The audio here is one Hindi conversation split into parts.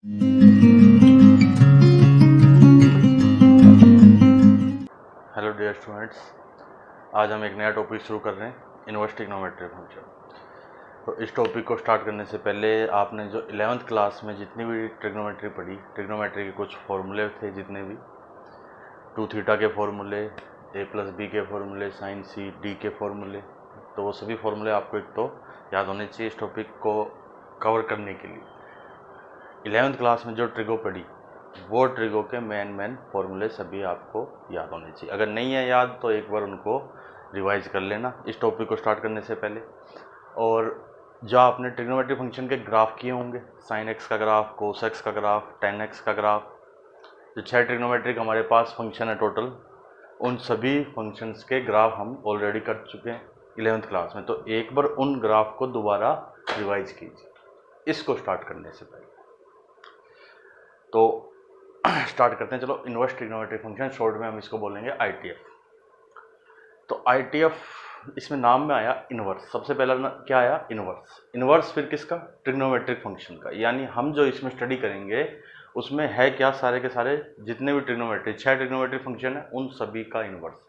हेलो डियर स्टूडेंट्स, आज हम एक नया टॉपिक शुरू कर रहे हैं, इनवर्स ट्रिग्नोमेट्री फंक्शन। तो इस टॉपिक को स्टार्ट करने से पहले आपने जो 11th क्लास में जितनी भी ट्रिग्नोमेट्री पढ़ी, ट्रिग्नोमेट्री के कुछ फॉर्मूले थे, जितने भी 2 थीटा के फॉर्मूले, a+b के फॉर्मूले, साइन सी डी के फॉर्मूले, तो वो सभी फॉर्मूले आपको एक तो याद होने चाहिए इस टॉपिक को कवर करने के लिए। 11th क्लास में जो ट्रिगो पढ़ी वो ट्रिगो के मेन फॉर्मूले सभी आपको याद होने चाहिए। अगर नहीं है याद तो एक बार उनको रिवाइज कर लेना इस टॉपिक को स्टार्ट करने से पहले। और जो आपने ट्रिग्नोमेट्री फंक्शन के ग्राफ किए होंगे, साइन एक्स का ग्राफ, कोस एक्स का ग्राफ, टेन एक्स का ग्राफ, जो 6 ट्रिग्नोमेट्री का हमारे पास फंक्शन है टोटल, उन सभी फंक्शंस के ग्राफ हम ऑलरेडी कर चुके हैं 11th क्लास में। तो एक बार उन ग्राफ को दोबारा रिवाइज कीजिए इसको स्टार्ट करने से पहले। तो स्टार्ट करते हैं। चलो, इनवर्स ट्रिग्नोमेट्री फंक्शन, शॉर्ट में हम इसको बोलेंगे ITF। तो ITF इसमें नाम में आया इनवर्स। सबसे पहला क्या आया? इनवर्स। इनवर्स फिर किसका? ट्रिग्नोमेट्रिक फंक्शन का। यानी हम जो इसमें स्टडी करेंगे उसमें है क्या? सारे के सारे जितने भी ट्रिग्नोमेट्री 6 ट्रिग्नोमेट्रिक फंक्शन है उन सभी का इनवर्स।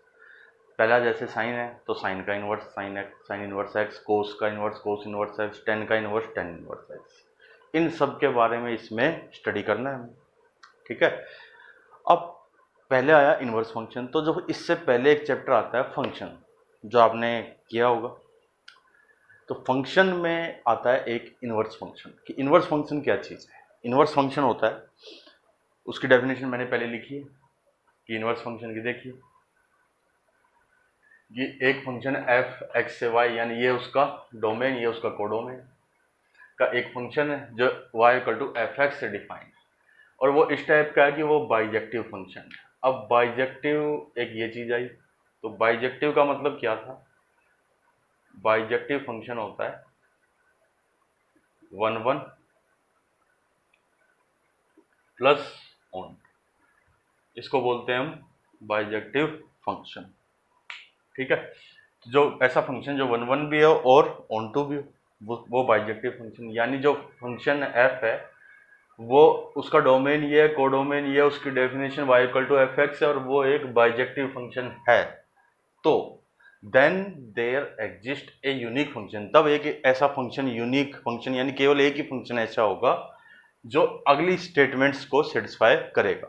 पहला जैसे साइन है तो साइन का inverse sine x, sine inverse x, cos का inverse cos inverse x, tan का इनवर्स टेन इनवर्स एक्स। इन सब के बारे में इसमें स्टडी करना है हमें, ठीक है। अब पहले आया इनवर्स फंक्शन, तो जो इससे पहले एक चैप्टर आता है फंक्शन, जो आपने किया होगा। तो फंक्शन में आता है एक इनवर्स फंक्शन। कि इनवर्स फंक्शन क्या चीज़ है? इनवर्स फंक्शन होता है, उसकी डेफिनेशन मैंने पहले लिखी है कि इनवर्स फंक्शन की देखिए, ये एक फंक्शन f x से y, यानी ये उसका डोमेन, ये उसका कोडोमेन का एक फंक्शन है जो y = f(x) से डिफाइन है। और वो इस टाइप का है कि वो बाइजेक्टिव फंक्शन है। अब बाइजेक्टिव एक ये चीज आई, तो बाइजेक्टिव का मतलब क्या था? बाइजेक्टिव फंक्शन होता है 1 1 प्लस ऑन, इसको बोलते हैं हम बाइजेक्टिव फंक्शन, ठीक है। जो ऐसा फंक्शन जो 1 1 भी हो और ऑन टू भी हो, वो बाइजेक्टिव फंक्शन। यानी जो फंक्शन f है वो उसका डोमेन ये है, कोडोमेन ये, उसकी डेफिनेशन y = f(x) है और वो एक बाइजेक्टिव फंक्शन है। तो then there exist a unique function. तब एक ऐसा फंक्शन, यूनिक फंक्शन, यानी केवल एक ही फंक्शन ऐसा होगा जो अगली स्टेटमेंट्स को सेटिस्फाई करेगा।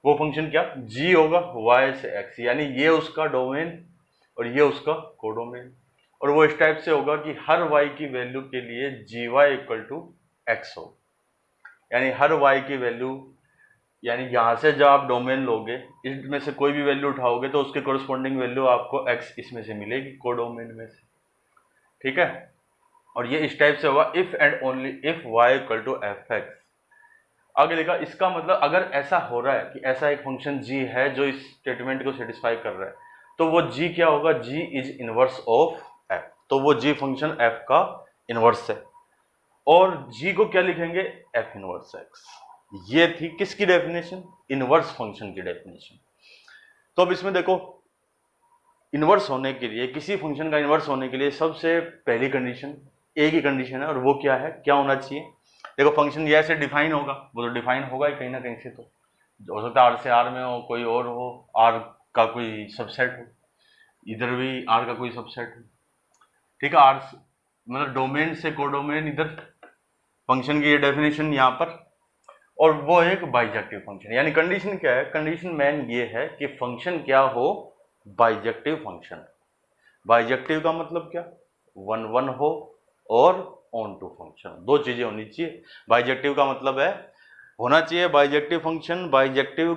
वो फंक्शन क्या? g होगा y से x, यानी ये उसका डोमेन और ये उसका कोडोमेन। और वो इस टाइप से होगा कि हर y की वैल्यू के लिए gy = x हो, यानी हर y की वैल्यू, यानी यहाँ से जब आप डोमेन लोगे, इसमें से कोई भी वैल्यू उठाओगे तो उसके कोरस्पॉन्डिंग वैल्यू आपको x इसमें से मिलेगी, कोडोमेन में से, ठीक है। और ये इस टाइप से होगा if and only if y = f(x). आगे देखा, इसका मतलब अगर ऐसा हो रहा है कि ऐसा एक फंक्शन g है जो इस स्टेटमेंट को सेटिस्फाई कर रहा है, तो वो g क्या होगा? g is inverse of f। तो वो g फंक्शन f का इनवर्स है। और g को क्या लिखेंगे? f inverse x। ये थी किसकी डेफिनेशन? इनवर्स फंक्शन की डेफिनेशन। तो अब इसमें देखो, इनवर्स होने के लिए, किसी फंक्शन का इनवर्स होने के लिए सबसे पहली कंडीशन, एक ही कंडीशन है, और वो क्या है? क्या होना चाहिए? देखो, फंक्शन ये ऐसे डिफाइन होगा, वो तो डिफाइन होगा ही कहीं ना कहीं से, तो हो सकता है r से r में हो, कोई और हो, r का कोई सबसेट हो, इधर भी r का कोई सबसेट हो, ठीक है। r मतलब डोमेन से कोडोमेन, इधर फंक्शन की ये डेफिनेशन यहाँ पर, और वो एक बाइजेक्टिव फंक्शन। यानी कंडीशन क्या है? कंडीशन मेन ये है कि फंक्शन क्या हो? Bijective function. बाइजेक्टिव का मतलब क्या? 1 1 हो और ऑन टू फंक्शन, दो चीजें होनी चाहिए। बाइजेक्टिव का मतलब है होना चाहिए बाइजेक्टिव फंक्शन। बाइजेक्टिव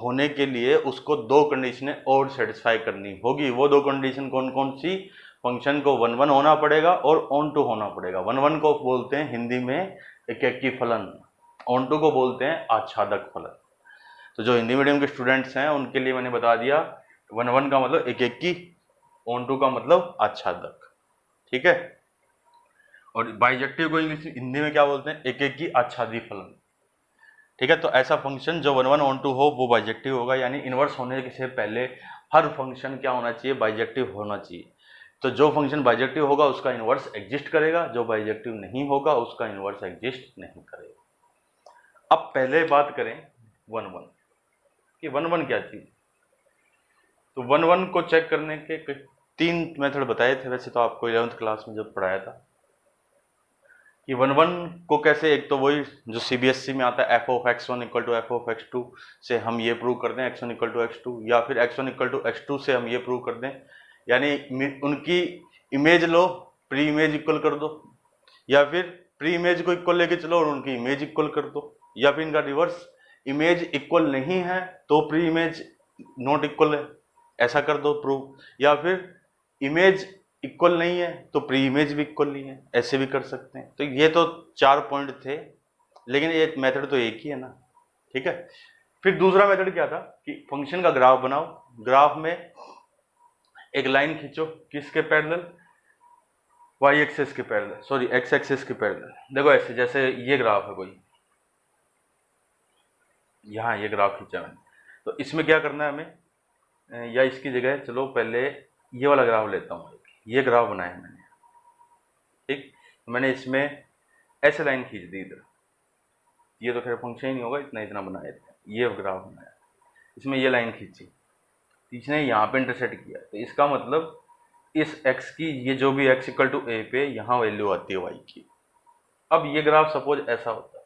होने के लिए उसको दो कंडीशनें और सेटिस्फाई करनी होगी। वो दो कंडीशन कौन कौन सी? फंक्शन को 1 1 होना पड़ेगा और ऑन टू होना पड़ेगा। 1 1 को बोलते हैं हिंदी में एकेकी फलन, ऑन टू को बोलते हैं आच्छादक फलन। तो जो हिंदी मीडियम के स्टूडेंट्स हैं उनके लिए मैंने बता दिया, 1 1 का मतलब एकेकी, ऑन टू का मतलब आच्छादक, ठीक है। और बाइजेक्टिव को इंग्लिश हिंदी में क्या बोलते हैं? एकेकी आच्छादी फलन, ठीक है। तो ऐसा फंक्शन जो 1 1 ऑन टू हो वो बाइजेक्टिव होगा। यानी इनवर्स होने से पहले हर फंक्शन क्या होना चाहिए? बाइजेक्टिव होना चाहिए। तो जो फंक्शन बाइजेक्टिव होगा उसका इनवर्स एग्जिस्ट करेगा, जो बाइजेक्टिव नहीं होगा उसका इनवर्स एग्जिस्ट नहीं करेगा। अब पहले बात करें वन वन कि वन वन क्या चीज। तो वन वन को चेक करने के तीन मेथड बताए थे वैसे तो आपको 11th क्लास में जब पढ़ाया था कि वन वन को कैसे, एक तो वही जो सीबीएसई में आता है f(x1) = f(x2) से हम ये प्रूव कर दें x1 = x2, या फिर x1 = x2 से हम ये प्रूव कर दें, यानी उनकी इमेज लो, प्री इमेज इक्वल कर दो, या फिर प्री इमेज को इक्वल लेके चलो और उनकी इमेज इक्वल कर दो, या फिर इनका रिवर्स, इमेज इक्वल नहीं है तो प्री इमेज नॉट इक्वल है, ऐसा कर दो प्रूव, या फिर इमेज इक्वल नहीं है तो प्री इमेज भी इक्वल नहीं है, ऐसे भी कर सकते हैं। तो ये तो 4 पॉइंट थे, लेकिन ये मेथड तो एक ही है ना, ठीक है। फिर दूसरा मेथड क्या था कि फंक्शन का ग्राफ बनाओ, ग्राफ में एक लाइन खींचो किसके पैरेलल, वाई एक्सिस के पैरेलल, सॉरी एक्स एक्सिस के पैरेलल। देखो ऐसे, जैसे ये ग्राफ है कोई, यहाँ ये ग्राफ खींचा मैंने, तो इसमें क्या करना है हमें, या इसकी जगह चलो पहले ये वाला ग्राफ लेता हूँ, ये ग्राफ बनाया है मैंने, ठीक। मैंने इसमें ऐसे लाइन खींच दी इधर, ये तो खैर फंक्शन ही नहीं होगा, इतना इतना बनाया था, ये ग्राफ बनाया, इसमें ये लाइन खींची, इसने यहाँ पे इंटरसेक्ट किया, तो इसका मतलब इस x की, ये जो भी x = a पे यहाँ वैल्यू आती है y की। अब ये ग्राफ सपोज ऐसा होता है,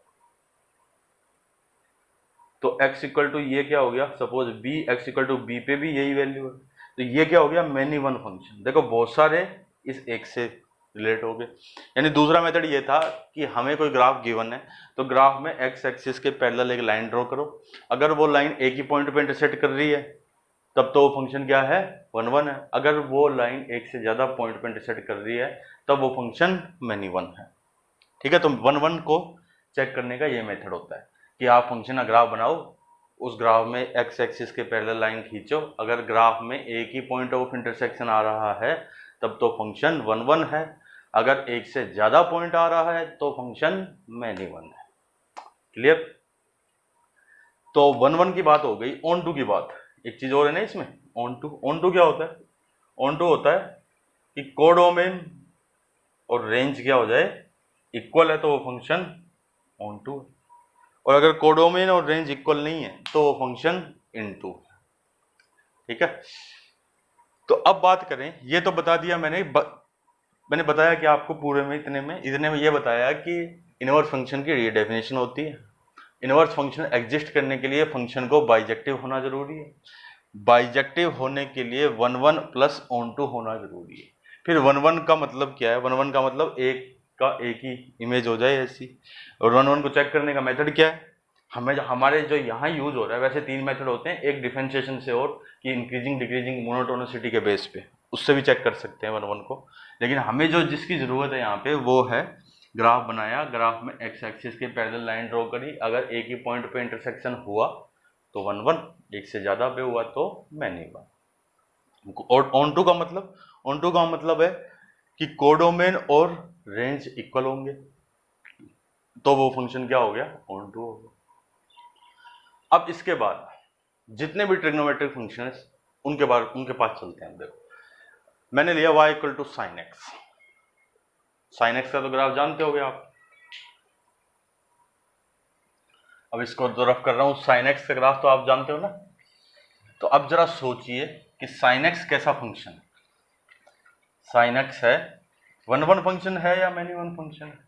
तो x = ये क्या हो गया, सपोज b, x = b पे भी यही वैल्यू है, तो ये क्या हो गया, मैनी वन फंक्शन। देखो बहुत सारे इस एक से रिलेट हो गए। यानी दूसरा मेथड ये था कि हमें कोई ग्राफ गिवन है, तो ग्राफ में x एक्सिस के पैरेलल एक लाइन ड्रॉ करो, अगर वो लाइन एक ही पॉइंट पे इंटरसेक्ट कर रही है तब तो वो फंक्शन क्या है, वन वन है। अगर वो लाइन एक से ज्यादा पॉइंट पे इंटरसेक्ट कर रही है तब वो फंक्शन मैनी वन है, ठीक है। तो वन वन को चेक करने का ये मेथड होता है कि आप फंक्शन का ग्राफ बनाओ, उस ग्राफ में एक्स एक्सिस के पैरेलल लाइन खींचो, अगर ग्राफ में एक ही पॉइंट ऑफ इंटरसेक्शन आ रहा है तब तो फंक्शन वन वन है, अगर एक से ज्यादा पॉइंट आ रहा है तो फंक्शन मैनी वन है। क्लियर। तो वन वन की बात हो गई। ऑन टू की बात, एक चीज और है ना इसमें, ऑन टू। ऑन टू क्या होता है, ऑन टू होता है कि कोडोमेन और रेंज क्या हो जाए, इक्वल है तो वो फंक्शन ऑन टू है, और अगर कोडोमेन और रेंज इक्वल नहीं है तो वो फंक्शन इन टू है, ठीक है। तो अब बात करें, ये तो बता दिया मैंने बताया कि आपको पूरे में इतने में ये बताया कि इनवर्स फंक्शन की ये डेफिनेशन होती है। इनवर्स फंक्शन एग्जिस्ट करने के लिए फंक्शन को बाइजेक्टिव होना जरूरी है, बाइजेक्टिव होने के लिए one one plus onto होना जरूरी है। फिर वन वन का मतलब क्या है, वन वन का मतलब एक का एक ही इमेज हो जाए ऐसी। और वन वन को चेक करने का मेथड क्या है, हमें हमारे जो यहाँ यूज हो रहा है, वैसे 3 मेथड होते हैं, एक डिफरेंशिएशन से और कि इंक्रीजिंग डिक्रीजिंग मोनोटोनिसिटी के बेस पे, उससे भी चेक कर सकते हैं वन वन को। लेकिन हमें जो जिसकी जरूरत है यहाँ पे वो है ग्राफ बनाया, ग्राफ में एक्स एक्सिस के पैरेलल लाइन ड्रॉ करी, अगर एक ही पॉइंट पे इंटरसेक्शन हुआ तो वन वन, एक से ज्यादा पे हुआ तो मैनी वन। और ऑन टू का मतलब है कि कोडोमेन और रेंज इक्वल होंगे तो वो फंक्शन क्या हो गया, ऑन टू हो गया। अब इसके बाद जितने भी ट्रिग्नोमेट्रिक फंक्शन है उनके पास चलते हैं। देखो मैंने लिया y = sin x, sin x का तो ग्राफ जानते होगे आप। अब इसको तो रफ कर रहा हूं, sin x का ग्राफ तो आप जानते हो ना। तो अब जरा सोचिए कि sin x कैसा फंक्शन है। sin x है वन वन फंक्शन है या मैनी वन फंक्शन है,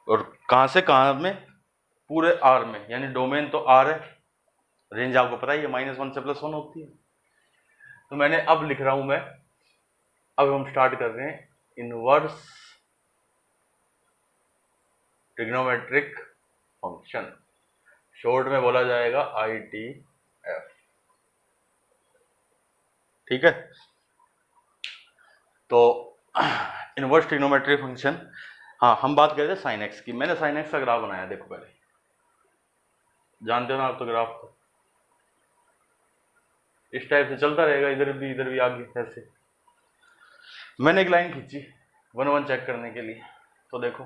और कहां से कहां में, पूरे R में, यानी डोमेन तो R है, रेंज आपको पता ही है -1 से +1 होती है। तो मैंने अब लिख रहा हूं मैं, अब हम स्टार्ट कर रहे हैं इनवर्स ट्रिग्नोमेट्रिक फंक्शन, शॉर्ट में बोला जाएगा ITF, ठीक है। तो इनवर्स ट्रिग्नोमेट्रिक फंक्शन, हाँ हम बात कर रहे थे sin x की। मैंने sin x का ग्राफ बनाया, देखो पहले जानते हो ना आप तो ग्राफ को, इस टाइप से चलता रहेगा, इधर भी आगे ऐसे। मैंने एक लाइन खींची वन वन चेक करने के लिए, तो देखो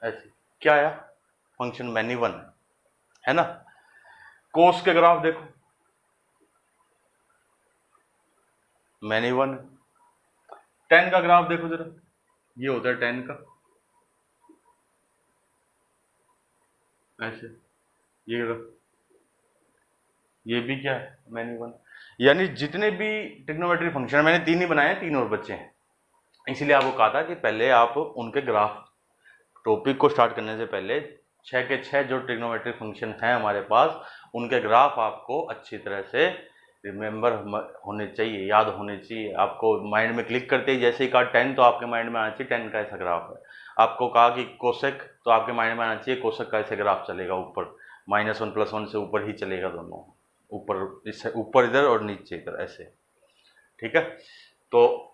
ऐसे क्या आया, फंक्शन मैनी वन है ना। कोस के ग्राफ देखो, मैनी वन। टेन का ग्राफ देखो जरा, ये होता है टेन का, ऐसे ये ये भी क्या है, मैंने वन। यानी जितने भी ट्रिग्नोमेट्री फंक्शन मैंने तीन ही बनाए, तीन और बच्चे हैं। इसीलिए आपको कहा था कि पहले आप उनके ग्राफ, टॉपिक को स्टार्ट करने से पहले छः के छः जो ट्रिग्नोमेट्रिक फंक्शन हैं हमारे पास, उनके ग्राफ आपको अच्छी तरह से रिमेंबर होने चाहिए, याद होने चाहिए। आपको माइंड में क्लिक करते ही जैसे ही कहा 10, तो आपके माइंड में आना चाहिए 10 का ऐसा ग्राफ है। आपको कहा कि कोसेक, तो आपके माइंड में आना चाहिए कोसेक का ऐसे ग्राफ चलेगा ऊपर, -1 +1 से ऊपर ही चलेगा दोनों, ऊपर इससे ऊपर इधर और नीचे इधर ऐसे। ठीक है, तो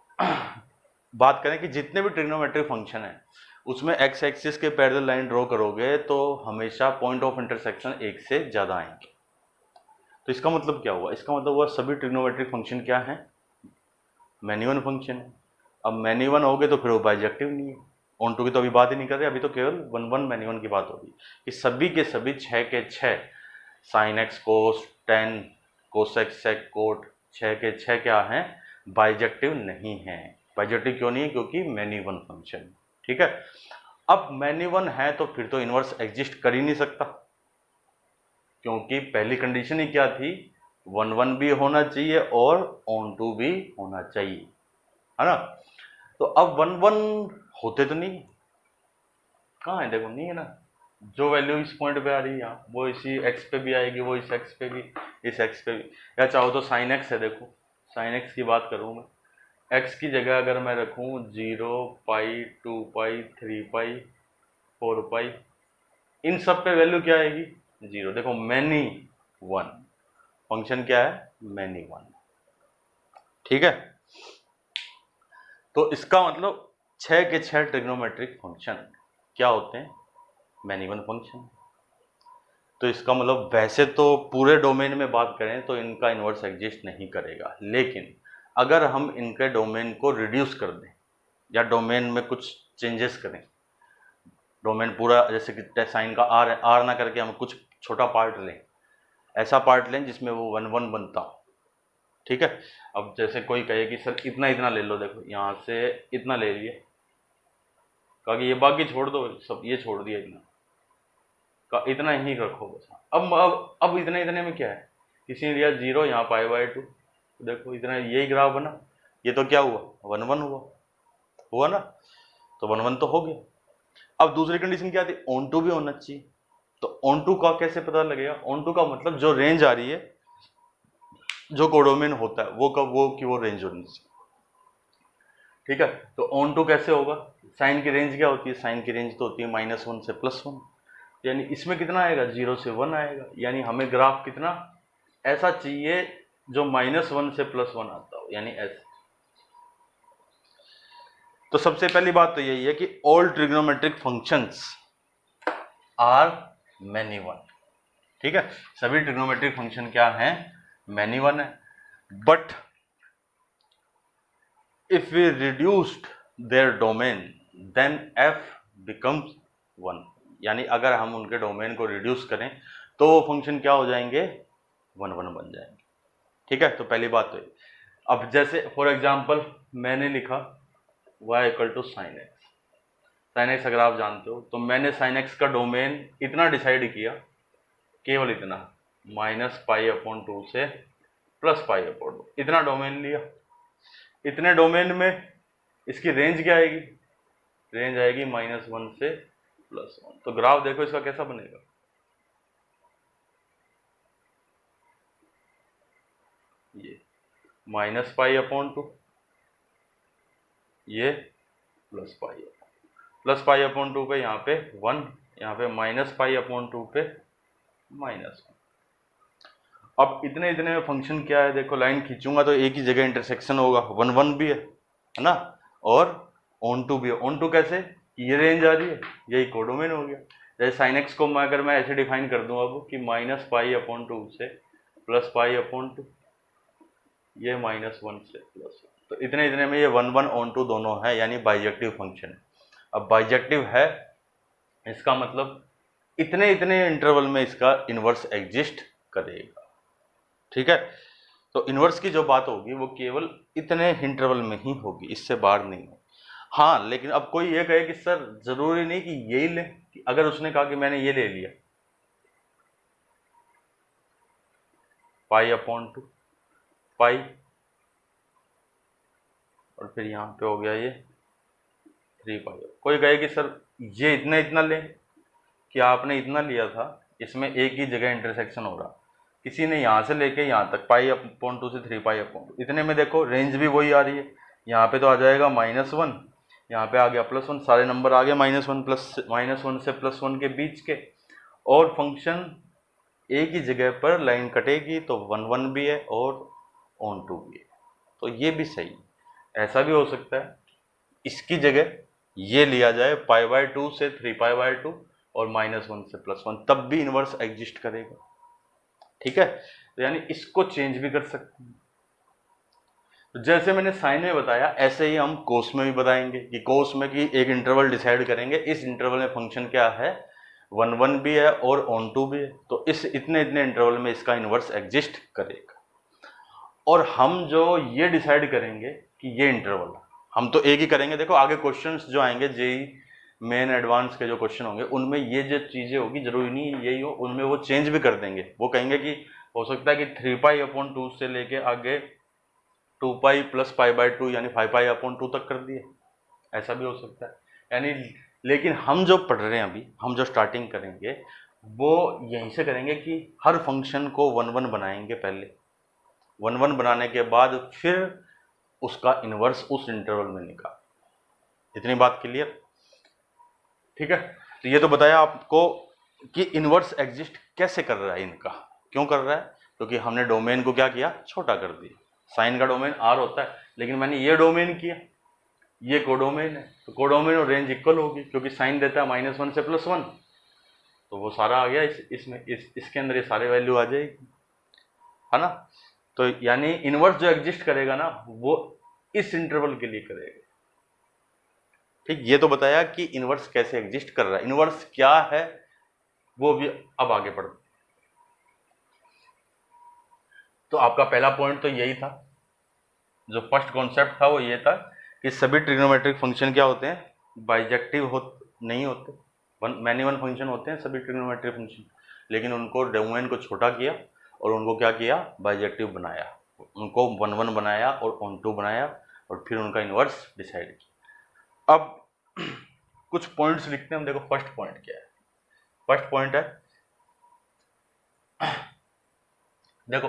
बात करें कि जितने भी ट्रिग्नोमेट्रिक फंक्शन है उसमें एक्स एक्सिस के पैरेलल लाइन ड्रॉ करोगे तो हमेशा पॉइंट ऑफ इंटरसेक्शन एक से ज़्यादा आएंगे। तो इसका मतलब क्या हुआ, इसका मतलब हुआ सभी ट्रिग्नोमेट्रिक फंक्शन क्या है, मैनी वन फंक्शन है। अब मैनी वन हो गए तो फिर वो बाइजेक्टिव नहीं है। ऑन टू की तो अभी बात ही नहीं कर रहे, अभी तो केवल वन वन मैनी वन की बात होगी कि सभी के सभी छः के छः sine x cos tan cosec sec cot छः के छः क्या हैं, बाइजेक्टिव नहीं है। बाइजेक्टिव क्यों नहीं है, क्योंकि मैनी वन फंक्शन। ठीक है, अब मैनी वन है तो फिर तो इनवर्स एग्जिस्ट कर ही नहीं सकता, क्योंकि पहली कंडीशन ही क्या थी, वन वन भी होना चाहिए और ऑन टू भी होना चाहिए, है ना। तो अब वन वन होते तो नहीं, कहाँ है, देखो नहीं है ना। जो वैल्यू इस पॉइंट पे आ रही है यहाँ, वो इसी एक्स पे भी आएगी, वो इस एक्स पे भी, इस एक्स पे भी। या चाहो तो साइन एक्स है, देखो साइन एक्स की बात करूँ मैं, एक्स की जगह अगर मैं रखूँ 0 पाई 2 पाई 3 पाई 4 पाई, इन सब पे वैल्यू क्या आएगी, 0। देखो मैनी वन फंक्शन क्या है, मैनी वन। ठीक है, तो इसका मतलब 6 के 6 ट्रिग्नोमेट्रिक फंक्शन क्या होते हैं, मैनी वन फंक्शन। तो इसका मतलब वैसे तो पूरे डोमेन में बात करें तो इनका इन्वर्स एग्जिस्ट नहीं करेगा, लेकिन अगर हम इनके डोमेन को रिड्यूस कर दें या डोमेन में कुछ चेंजेस करें, डोमेन पूरा जैसे कि साइन का आर है, आर ना करके हम कुछ छोटा पार्ट लें, ऐसा पार्ट लें जिसमें वो वन वन बनता हो। ठीक है, अब जैसे कोई कहे कि सर इतना इतना ले लो, देखो यहाँ से इतना ले लिए, कहा कि ये बाकी छोड़ दो, सब ये छोड़ दिया, इतना का इतना ही रखो बस। अब इतने इतने में क्या है, किसी ने दिया 0, यहाँ π/2, देखो इतना यही ग्राफ बना, ये तो क्या हुआ, वन वन हुआ ना, तो वन वन तो हो गया। अब दूसरी कंडीशन क्या थी, ऑन टू भी होना चाहिए। तो ऑन टू का कैसे पता लगेगा, ऑन टू का मतलब जो रेंज आ रही है, जो कोडोमेन होता है वो कब, वो कि वो रेंज होनी चाहिए। ठीक है, तो ऑन टू कैसे होगा, साइन की रेंज क्या होती है, साइन की रेंज तो होती है -1 से +1, यानी इसमें कितना आएगा, 0 से 1 आएगा। यानी हमें ग्राफ कितना ऐसा चाहिए जो -1 से +1 आता हो, यानी ऐसे। तो सबसे पहली बात तो यही है कि all trigonometric functions are many one. ठीक है, सभी ट्रिग्नोमेट्रिक फंक्शन क्या हैं, मैनी वन है। But if we reduced their domain then f becomes 1, यानी अगर हम उनके डोमेन को रिड्यूस करें तो वो फंक्शन क्या हो जाएंगे, 1 1 बन जाएंगे। ठीक है, तो पहली बात तो ये। अब जैसे फॉर एग्जांपल मैंने लिखा y = sin x, sin x अगर आप जानते हो, तो मैंने sin x का डोमेन इतना डिसाइड किया, केवल इतना, -π/2 से +π/2, इतना डोमेन लिया। इतने डोमेन में इसकी रेंज क्या आएगी, रेंज आएगी -1 से +1। तो ग्राफ देखो इसका कैसा बनेगा, ये -π/2, ये +π/2 पे यहाँ पे 1, यहाँ पे -π/2 पे -1। अब इतने इतने में फंक्शन क्या है, देखो लाइन खींचूंगा तो एक ही जगह इंटरसेक्शन होगा, 1 1 भी है ना, और ऑन टू भी है। ऑन टू कैसे, ये रेंज आ रही है, यही कोडोमेन हो गया। जैसे साइन एक्स को मैं अगर मैं ऐसे डिफाइन कर दूं अब कि -π/2 से +π/2, ये -1 से +1, तो इतने इतने में ये 1 1 ऑन टू दोनों है, यानी बाइजेक्टिव फंक्शन है। अब बाइजेक्टिव है, इसका मतलब इतने इतने इंटरवल में इसका इनवर्स एग्जिस्ट करेगा। ठीक है, तो इनवर्स की जो बात होगी वो केवल इतने इंटरवल में ही होगी, इससे बाहर नहीं होगी। हाँ, लेकिन अब कोई ये कहे कि सर जरूरी नहीं कि यही ले, कि अगर उसने कहा कि मैंने ये ले लिया पाई अपॉन 2 पाई, और फिर यहाँ पे हो गया ये 3 पाई। कोई कहे कि सर ये इतना इतना ले, कि आपने इतना लिया था, इसमें एक ही जगह इंटरसेक्शन हो रहा, किसी ने यहाँ से लेके यहाँ तक पाई अपॉन 2 से 3 पाई अपॉन 2, इतने में देखो रेंज भी वही आ रही है। यहाँ पे तो आ जाएगा -1, यहाँ पे आ गया +1, सारे नंबर आ गए -1 से +1 के बीच के, और फंक्शन एक ही जगह पर लाइन कटेगी तो 1 1 भी है और ऑन टू भी है, तो ये भी सही है। ऐसा भी हो सकता है इसकी जगह ये लिया जाए π/2 से 3π/2 और -1 से +1, तब भी इनवर्स एग्जिस्ट करेगा। ठीक है, तो यानी इसको चेंज भी कर सकते हैं। तो जैसे मैंने साइन में बताया, ऐसे ही हम कोस में भी बताएंगे कि कोस में कि एक इंटरवल डिसाइड करेंगे, इस इंटरवल में फंक्शन क्या है, 1 1 भी है और ऑन टू भी है, तो इस इतने इतने इंटरवल में इसका इनवर्स एग्जिस्ट करेगा। और हम जो ये डिसाइड करेंगे कि ये इंटरवल, हम तो एक ही करेंगे। देखो आगे क्वेश्चंस जो आएंगे जेई मेन एडवांस के जो क्वेश्चन होंगे, उनमें ये जो चीजें होगी, जरूरी नहीं यही हो, उनमें वो चेंज भी कर देंगे। वो कहेंगे कि हो सकता है कि 3π/2 से लेके आगे 2π + π/2 यानी 5π/2 तक कर दिए, ऐसा भी हो सकता है। यानी लेकिन हम जो पढ़ रहे हैं अभी, हम जो स्टार्टिंग करेंगे वो यहीं से करेंगे कि हर फंक्शन को 1 1 बनाएंगे पहले, 1 1 बनाने के बाद फिर उसका इनवर्स उस इंटरवल में निकाल। इतनी बात क्लियर? ठीक है, तो ये तो बताया आपको कि इनवर्स एग्जिस्ट कैसे कर रहा है, इनका क्यों कर रहा है, क्योंकि हमने डोमेन को क्या किया, छोटा कर दिया। साइन का डोमेन R होता है, लेकिन मैंने ये डोमेन किया, ये कोडोमेन है, तो कोडोमेन और रेंज इक्वल होगी, क्योंकि साइन देता है -1 से +1, तो वो सारा आ गया इसमें, इसके अंदर ये सारे वैल्यू आ जाएगी, है ना। तो यानी इनवर्स जो एग्जिस्ट करेगा ना, वो इस इंटरवल के लिए करेगा। ठीक, ये तो बताया कि इनवर्स कैसे एग्जिस्ट कर रहा है, इनवर्स क्या है वो भी अब आगे बढ़ते। तो आपका पहला पॉइंट तो यही था, जो फर्स्ट कॉन्सेप्ट था वो ये था कि सभी ट्रिग्नोमेट्रिक फंक्शन क्या होते हैं, बाइजेक्टिव नहीं होते, मैनी वन फंक्शन होते हैं सभी ट्रिग्नोमेट्रिक फंक्शन, लेकिन उनको डोमेन को छोटा किया और उनको क्या किया, बाइजेक्टिव बनाया, उनको 1 1 बनाया और ऑन टू बनाया, और फिर उनका इनवर्स डिसाइड किया। अब कुछ पॉइंट्स लिखते हैं हम। देखो फर्स्ट पॉइंट क्या है, फर्स्ट पॉइंट है, देखो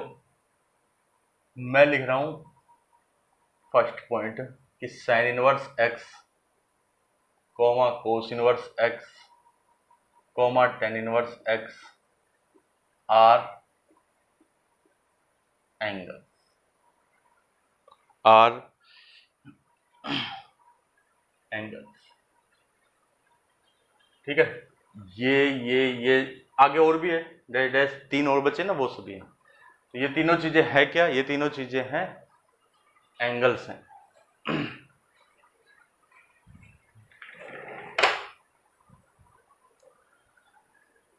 मैं लिख रहा हूं फर्स्ट पॉइंट कि sine inverse x, cos inverse x, tan inverse x are angles. ठीक है, ये आगे और भी है, डैश 3 और बचे ना, वो सभी हैं। तो ये तीनों चीजें है क्या, ये तीनों चीजें हैं एंगल्स हैं।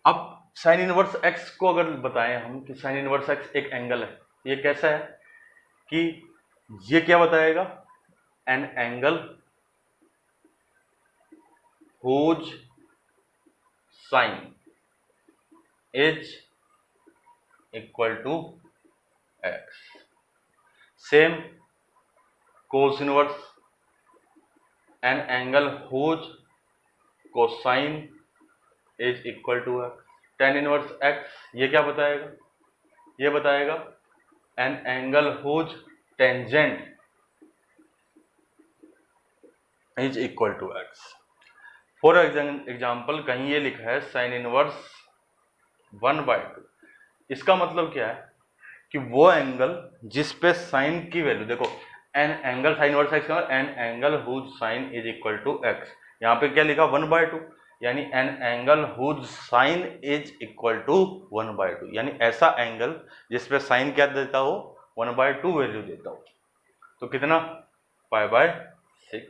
अब साइन इनवर्स x को अगर बताएं हम कि साइन इनवर्स x एक एंगल है, ये कैसा है कि ये क्या बताएगा, an angle whose sin is equal to x। Same cos inverse, an angle whose cosine is equal to x। tan inverse x ये क्या बताएगा, ये बताएगा an angle whose tangent is equal to x। For example कहीं ये लिखा है साइन इनवर्स 1/2, इसका मतलब क्या है कि वो एंगल जिस पे साइन की वैल्यू, देखो an angle sine inverse x का an angle whose sine is equal to x, यहाँ पे क्या लिखा 1/2, यानी an angle whose sine is equal to 1/2, यानी ऐसा एंगल जिस पे साइन क्या देता हो, 1/2 वैल्यू देता हो, तो कितना π/6।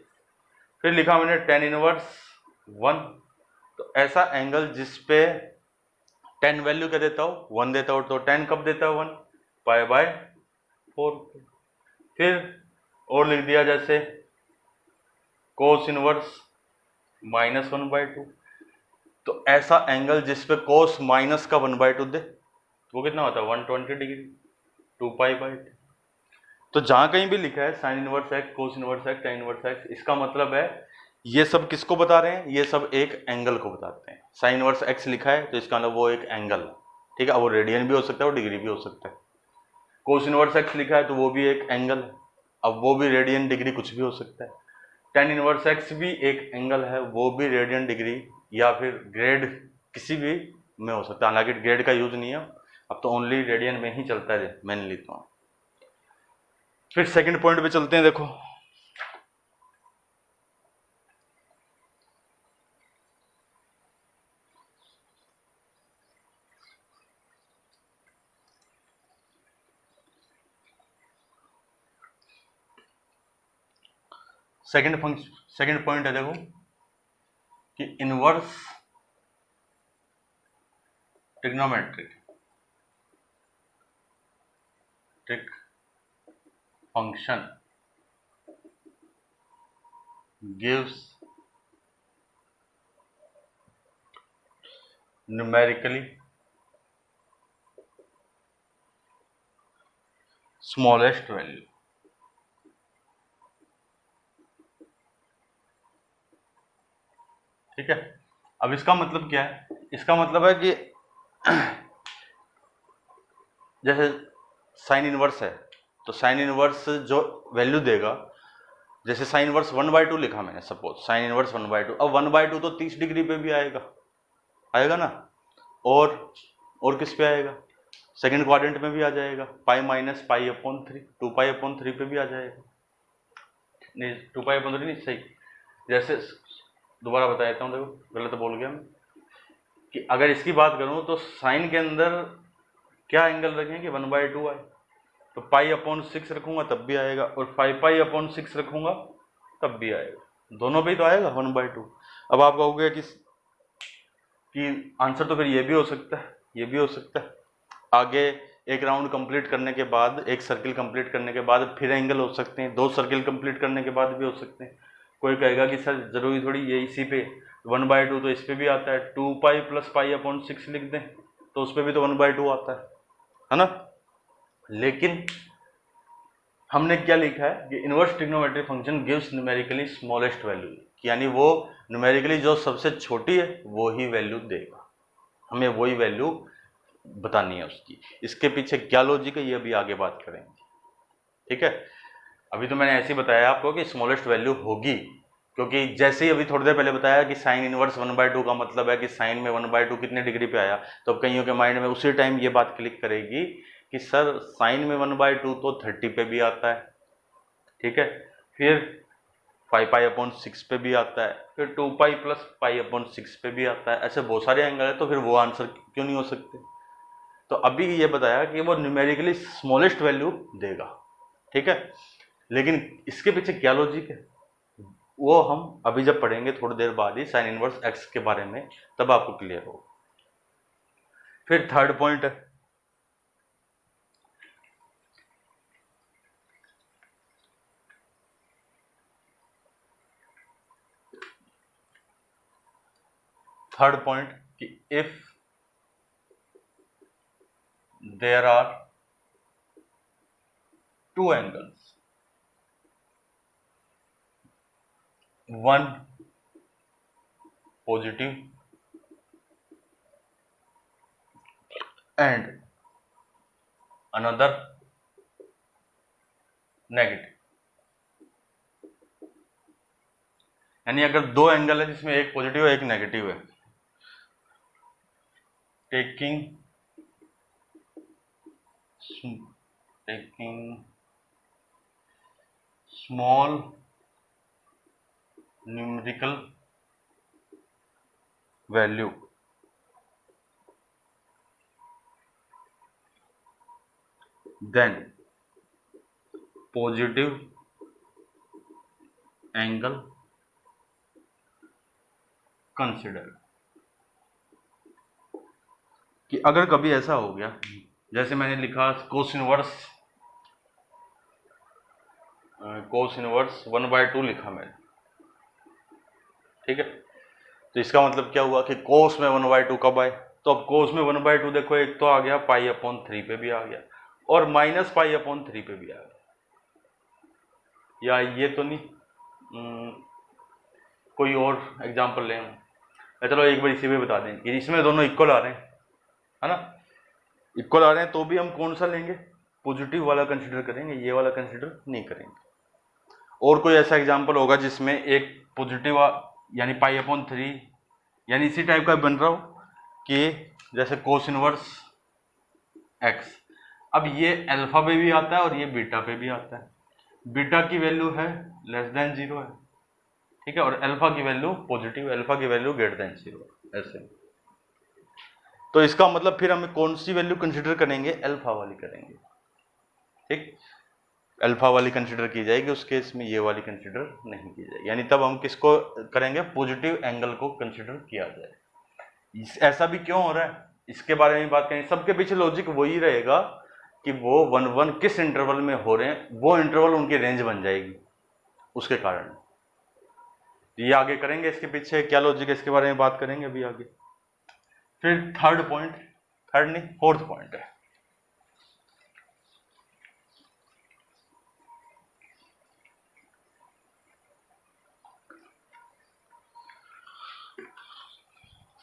फिर लिखा मैंने tan इनवर्स 1, तो ऐसा एंगल जिस पे tan वैल्यू क्या देता हो, 1 देता हो, तो tan कब देता हो 1, π/4। फिर और लिख दिया जैसे cos इनवर्स -1/2, तो ऐसा एंगल जिस पे cos माइनस का 1/2 दे, तो वो कितना होता है 120 डिग्री। 2 पाई/2। तो जहां कहीं भी लिखा है साइन इनवर्स एक्स, कोस inverse x, tan inverse x, इसका मतलब है ये सब किसको बता रहे हैं, ये सब एक एंगल को बताते हैं। साइन इनवर्स एक्स लिखा है तो इसका मतलब वो एक एंगल है, ठीक है। अब वो रेडियन भी हो सकता है, वो डिग्री भी हो सकता है। कोस इनवर्स एक्स लिखा है तो वो भी एक एंगल है, अब वो भी रेडियन डिग्री कुछ भी हो सकता है। tan इनवर्स एक्स भी एक एंगल है, वो भी रेडियन डिग्री या फिर ग्रेड किसी भी में हो सकता है। हालांकि ग्रेड का यूज नहीं है, अब तो ओनली रेडियन में ही चलता है मेनली। तो फिर सेकंड पॉइंट पे चलते हैं। देखो सेकंड पॉइंट है, देखो कि inverse trigonometric function gives numerically smallest value। ठीक है। अब इसका मतलब क्या है, इसका मतलब है कि जैसे साइन इनवर्स है तो साइन इनवर्स जो वैल्यू देगा, जैसे साइन इनवर्स 1/2 लिखा मैंने, सपोज साइन इनवर्स 1/2, अब 1/2 तो 30 डिग्री पे भी आएगा ना, और किस पे आएगा, सेकंड क्वाड्रेंट में भी आ जाएगा, π-π/3, 2π/3 पे भी आ जाएगा। नहीं 2π/3 नहीं, सही, जैसे दोबारा बता देता हूँ, देखो गलत बोल गया मैं, कि अगर इसकी बात करूँ तो साइन के अंदर क्या एंगल रखें कि 1/2 आए, तो π/6 रखूंगा तब भी आएगा, और 5π/6 रखूंगा तब भी आएगा, दोनों पे ही तो आएगा 1/2। अब आप कहोगे कि आंसर तो फिर ये भी हो सकता है, ये भी हो सकता है, आगे एक राउंड कंप्लीट करने के बाद, एक सर्किल कंप्लीट करने के बाद फिर एंगल हो सकते हैं, 2 सर्किल कंप्लीट करने के बाद भी हो सकते हैं। कोई कहेगा कि सर जरूरी थोड़ी ये इसी पे 1/2 तो इस पे भी आता है, 2π + π/6 लिख दें तो उस पर भी तो 1/2 आता है ना। लेकिन हमने क्या लिखा है कि inverse trigonometric function gives numerically smallest value, यानी वो न्यूमेरिकली जो सबसे छोटी है वो ही वैल्यू देगा, हमें वही वैल्यू बतानी है उसकी। इसके पीछे क्या लॉजिक है ये अभी आगे बात करेंगे, ठीक है। अभी तो मैंने ऐसे ही बताया आपको कि स्मॉलेस्ट वैल्यू होगी, क्योंकि जैसे ही अभी थोड़ी देर पहले बताया कि साइन इनवर्स 1/2 का मतलब है कि साइन में 1/2 कितने डिग्री पे आया, तो अब कईयों के माइंड में उसी टाइम ये बात क्लिक करेगी कि सर साइन में 1/2 तो 30 पे भी आता है, ठीक है, फिर 5π/6 पे भी आता है, फिर 2π + π/6 पे भी आता है, ऐसे बहुत सारे एंगल है, तो फिर वो आंसर क्यों नहीं हो सकते। तो अभी ये बताया कि वो न्यूमेरिकली स्मॉलेस्ट वैल्यू देगा, ठीक है। लेकिन इसके पीछे क्या लॉजिक है वो हम अभी जब पढ़ेंगे थोड़ी देर बाद ही साइन इनवर्स एक्स के बारे में, तब आपको क्लियर होगा। फिर थर्ड पॉइंट है, कि if there are 2 angles, one positive and another negative, यानी अगर 2 एंगल है जिसमें एक पॉजिटिव है एक नेगेटिव है, taking small numerical value, then positive angle consider. कि अगर कभी ऐसा हो गया, जैसे मैंने लिखा कोस इनवर्स 1/2 लिखा मैंने, ठीक है, तो इसका मतलब क्या हुआ कि कोस में 1/2 कब आए, तो अब कोस में 1/2 देखो, एक तो आ गया π/3 पे भी आ गया, और -π/3 पे भी आएगा। या ये तो नहीं, कोई और एग्जांपल लें हम, चलो एक बार इसी में बता दें कि इसमें दोनों इक्वल आ रहे हैं, है ना, इक्वल आ रहे हैं, तो भी हम कौन सा लेंगे, पॉजिटिव वाला कंसिडर करेंगे, ये वाला कंसिडर नहीं करेंगे। और कोई ऐसा एग्जांपल होगा जिसमें एक पॉजिटिव यानी π/3 यानी इसी टाइप का बन रहा हो कि जैसे कोस इनवर्स x, अब ये अल्फा पे भी आता है और ये बीटा पे भी आता है, बीटा की वैल्यू है <0 है, ठीक है, और अल्फा की वैल्यू पॉजिटिव, अल्फा की वैल्यू <0, ऐसे। तो इसका मतलब फिर हमें कौन सी वैल्यू कंसिडर करेंगे, अल्फा वाली करेंगे, ठीक, अल्फा वाली कंसिडर की जाएगी, उस केस में ये वाली कंसिडर नहीं की जाएगी, यानी तब हम किसको करेंगे, पॉजिटिव एंगल को कंसिडर किया जाए। ऐसा भी क्यों हो रहा है, इसके बारे में बात करेंगे। सबके पीछे लॉजिक वही रहेगा कि वो 1 किस इंटरवल में हो रहे हैं, वो इंटरवल उनकी रेंज बन जाएगी, उसके कारण ये आगे करेंगे। इसके पीछे क्या लॉजिक है, इसके बारे में बात करेंगे अभी आगे। फिर थर्ड पॉइंट, थर्ड नहीं फोर्थ पॉइंट है,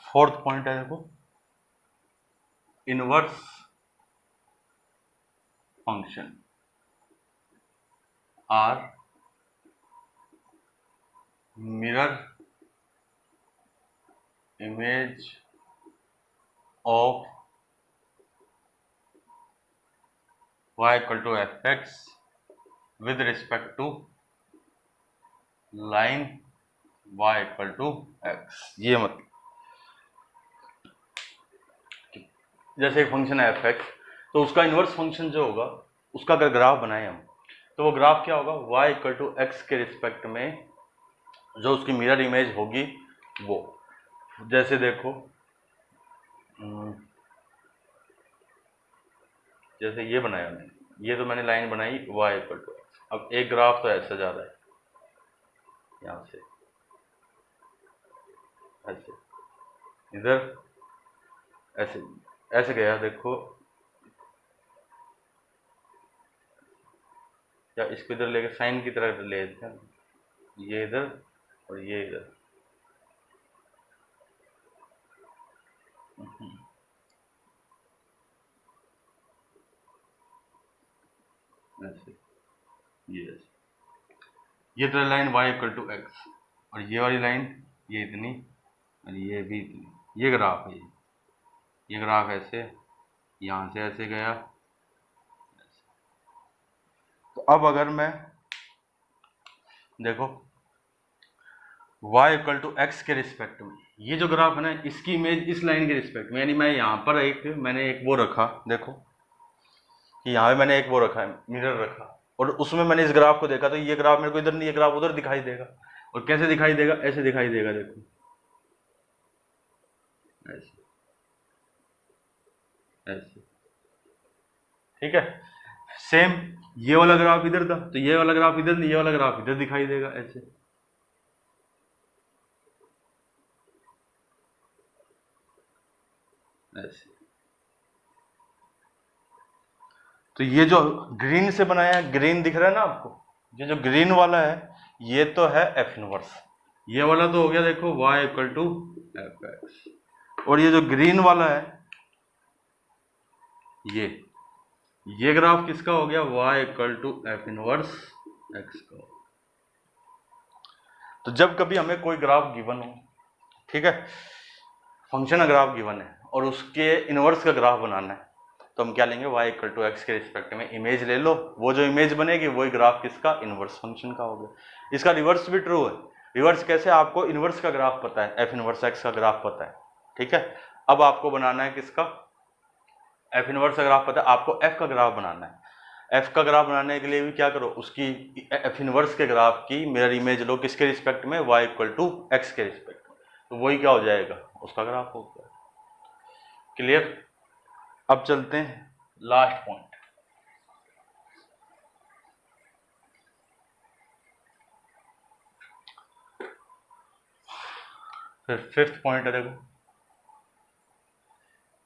फोर्थ पॉइंट है, देखो, inverse function are mirror image of y equal to fx with respect to line y equal to x। ये मतलब जैसे एक फंक्शन है fx, तो उसका इनवर्स फंक्शन जो होगा उसका अगर ग्राफ बनाए हम, तो वो ग्राफ क्या होगा, y equal to x के रिस्पेक्ट में जो उसकी मिरर इमेज होगी वो, जैसे देखो जैसे ये बनाया मैंने, ये तो मैंने लाइन बनाई y equal to x। अब एक ग्राफ तो ऐसा जा रहा है, यहाँ से ऐसे, इधर ऐसे ऐसे गया, देखो, या इसको इधर लेके साइन की तरह ले लेते हैं, ये इधर और ये इधर, ऐसे, ये तो line y equal to x, और ये वाली लाइन ये इतनी और ये भी इतनी, ये ग्राफ है, ये ग्राफ ऐसे यहाँ से ऐसे गया। तो अब अगर मैं देखो y इक्वल टू x के रिस्पेक्ट में ये जो ग्राफ है ना, इसकी इमेज इस लाइन के रिस्पेक्ट में, यानी मैं यहाँ पर मैंने एक वो रखा, देखो कि यहाँ पे मैंने एक वो रखा है, मिरर रखा, और उसमें मैंने इस ग्राफ को देखा, तो ये ग्राफ मेरे को इधर नहीं, ये ग्राफ उधर दिखाई देगा। और कैसे दिखाई देगा, ऐसे दिखाई देगा, देखो ऐसे ऐसे, ठीक है। सेम ये वाला ग्राफ इधर था, तो ये वाला ग्राफ इधर नहीं, ये वाला ग्राफ इधर दिखाई देगा, ऐसे। ऐसे तो ये जो ग्रीन से बनाया है, ग्रीन दिख रहा है ना आपको, ये जो ग्रीन वाला है ये तो है एफ इनवर्स, ये वाला तो हो गया देखो y equal to f x, और ये जो ग्रीन वाला है ये ग्राफ किसका हो गया, y equal to f inverse x का। तो जब कभी हमें कोई ग्राफ गिवन हो, ठीक है, फंक्शन का ग्राफ गिवन है और उसके इनवर्स का ग्राफ बनाना है, तो हम क्या लेंगे, y इक्वल टू एक्स के रिस्पेक्ट में इमेज ले लो, वो जो इमेज बनेगी वही ग्राफ किसका, इनवर्स फंक्शन का होगा। इसका रिवर्स भी ट्रू है। रिवर्स कैसे, आपको इनवर्स का ग्राफ पता है, एफ इनवर्स एक्स का ग्राफ पता है, ठीक है। अब आपको बनाना है किसका, एफ इनवर्स का ग्राफ पता है, आपको एफ का ग्राफ बनाना है। एफ का ग्राफ बनाने के लिए भी क्या करो, उसकी एफ इनवर्स के ग्राफ की मिरर इमेज लो, किसके रिस्पेक्ट में, y इक्वल टू एक्स के रिस्पेक्ट में, तो वही क्या हो जाएगा, उसका ग्राफ हो गया। क्लियर। अब चलते हैं लास्ट पॉइंट, फिर फिफ्थ पॉइंट है, देखो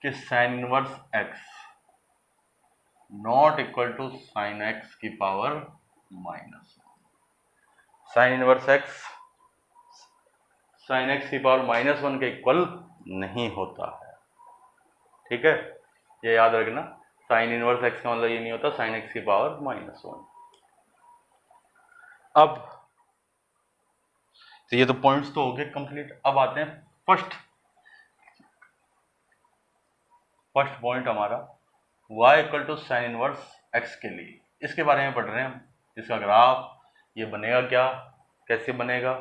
कि sine inverse x not equal to sine x की power minus, sine inverse x sine x की पावर -1 के इक्वल नहीं होता है। ठीक है, ये याद रखना, साइन इनवर्स एक्स का मतलब ये नहीं होता साइन एक्स की पावर -1। अब तो ये तो पॉइंट्स तो हो गए कंप्लीट। अब आते हैं फर्स्ट पॉइंट हमारा y equal to sine inverse x के लिए। इसके बारे में पढ़ रहे हैं हम, इसका ग्राफ ये बनेगा क्या, कैसे बनेगा,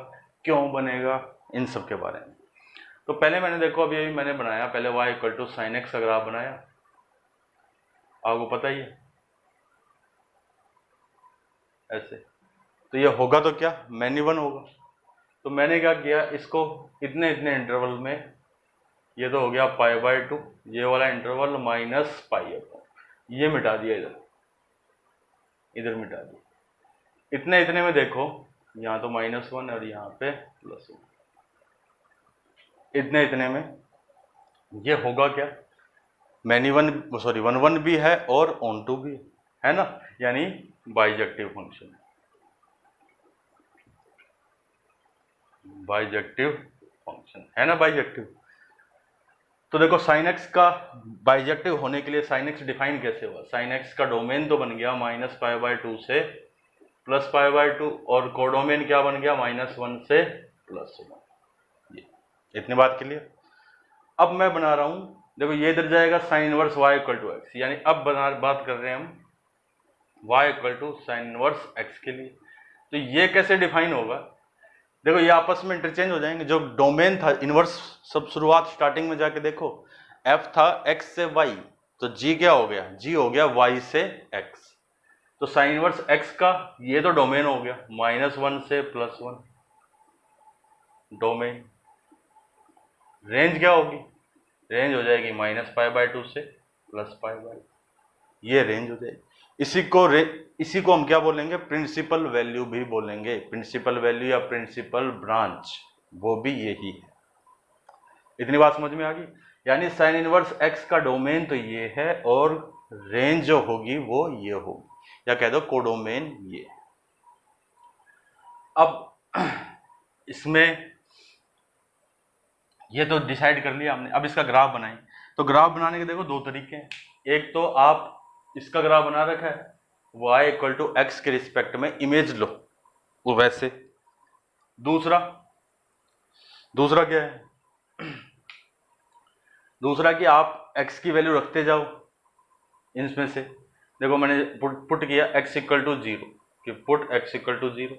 क्यों बनेगा, इन सब के बारे में। तो पहले मैंने देखो अभी मैंने बनाया, पहले y equal to sine x का ग्राफ बनाया, आपको पता ही है ऐसे। तो ये होगा तो क्या, मैनी वन होगा। तो मैंने क्या किया, इसको इतने इतने इंटरवल में, ये तो हो गया π/2, ये वाला इंटरवल -π/, ये मिटा दिया, इधर मिटा दिया। इतने इतने में देखो, यहाँ तो -1 और यहाँ पे +1, इतने इतने में ये होगा क्या, मैनी वन सॉरी 1 भी है और ऑन टू भी है ना, यानी बाइजेक्टिव फंक्शन, बाइजेक्टिव फंक्शन है ना, बाइजेक्टिव। तो देखो साइन एक्स का बाइजेक्टिव होने के लिए साइन एक्स डिफाइन कैसे हुआ, साइन एक्स का डोमेन तो बन गया -π/2 से +π/2 और कोडोमेन क्या बन गया -1 से +1। ये इतनी बात के लिए। अब मैं बना रहा हूं, देखो ये इधर जाएगा sine inverse y equal to x, यानी अब बात कर रहे हैं हम y equal to sine inverse x के लिए। तो ये कैसे डिफाइन होगा, देखो ये आपस में इंटरचेंज हो जाएंगे। जो डोमेन था इनवर्स, सब शुरुआत स्टार्टिंग में जाके देखो, f था x से y, तो g क्या हो गया, g हो गया y से x। तो साइन इनवर्स x का ये तो डोमेन हो गया -1 से +1, डोमेन। रेंज क्या होगी, रेंज हो जाएगी -π/2 से +π/2, ये रेंज हो जाएगी। इसी को हम क्या बोलेंगे, प्रिंसिपल वैल्यू भी बोलेंगे, प्रिंसिपल वैल्यू या प्रिंसिपल ब्रांच, वो भी यही है। इतनी बात समझ में आ गई, यानी साइन इनवर्स x का डोमेन तो ये है और रेंज जो होगी वो ये होगी, या कह दो कोडोमेन ये। अब इसमें ये तो डिसाइड कर लिया हमने, अब इसका ग्राफ बनाएं। तो ग्राफ बनाने के देखो दो तरीके हैं, एक तो आप इसका ग्राफ बना रखा है y इक्वल टू एक्स के रिस्पेक्ट में इमेज लो, वो वैसे। दूसरा क्या है, दूसरा कि आप x की वैल्यू रखते जाओ इनमें से। देखो मैंने पुट किया x इक्वल टू 0, कि पुट x इक्वल टू 0,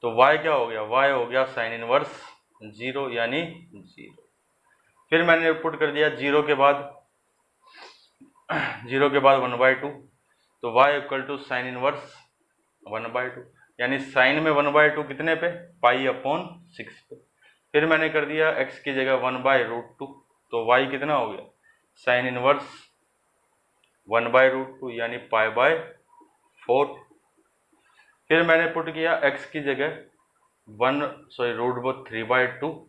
तो y क्या हो गया, y हो गया साइन इनवर्स 0 यानी 0। फिर मैंने पुट कर दिया 0 के बाद 1/2, तो y equal to sine inverse 1/2, यानी साइन में 1/2 कितने पे, π/6 पे। फिर मैंने कर दिया x की जगह 1/√2, तो y कितना हो गया, साइन इनवर्स 1/√2 यानी π/4। फिर मैंने पुट किया x की जगह √3/2,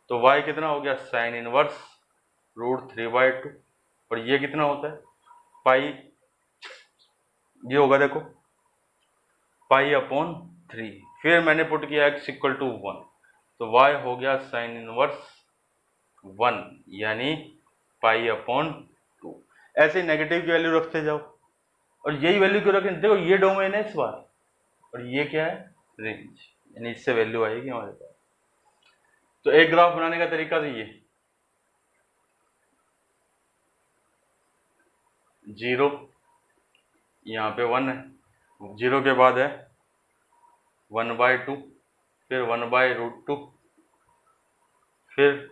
तो y कितना हो गया, साइन इनवर्स √3/2, और ये कितना होता है, पाई, ये होगा देखो π/3। फिर मैंने पुट किया x इक्वल टू 1, तो y हो गया साइन इनवर्स 1 यानी π/2। ऐसे नेगेटिव की वैल्यू रखते जाओ, और यही वैल्यू क्यों रखें, देखो ये डोमेन है इस बार, और ये क्या है, रेंज, यानी इससे वैल्यू आएगी हमारे पास। तो एक ग्राफ बनाने का तरीका तो ये 0, यहाँ पे 1 है, 0 के बाद है 1/2, फिर 1/√2, फिर